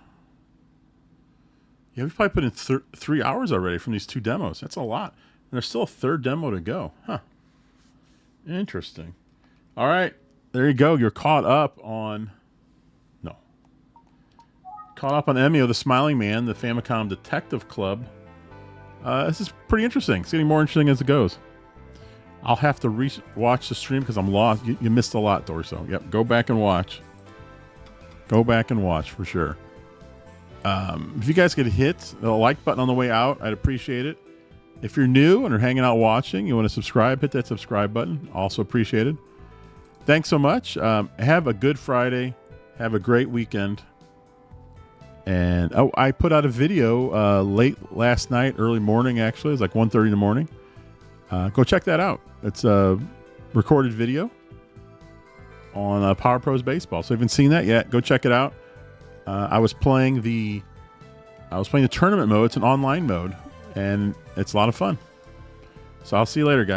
Yeah, we've probably put in 3 hours already from these 2 demos. That's a lot. And there's still a 3rd demo to go. Huh. Interesting. All right. There you go. You're caught up on... No. Caught up on Emio the Smiling Man, the Famicom Detective Club. This is pretty interesting. It's getting more interesting as it goes. I'll have to watch the stream because I'm lost. You missed a lot, Dorso. Yep. Go back and watch. Go back and watch for sure. If you guys could hit the like button on the way out, I'd appreciate it. If you're new and are hanging out watching, you want to subscribe, hit that subscribe button. Also appreciated. Thanks so much. Have a good Friday. Have a great weekend. And I put out a video late last night, early morning actually. It was like 1:30 in the morning. Go check that out. It's a recorded video on Power Pros Baseball. So if you haven't seen that yet, go check it out. I was playing the tournament mode. It's an online mode, and it's a lot of fun. So I'll see you later, guys.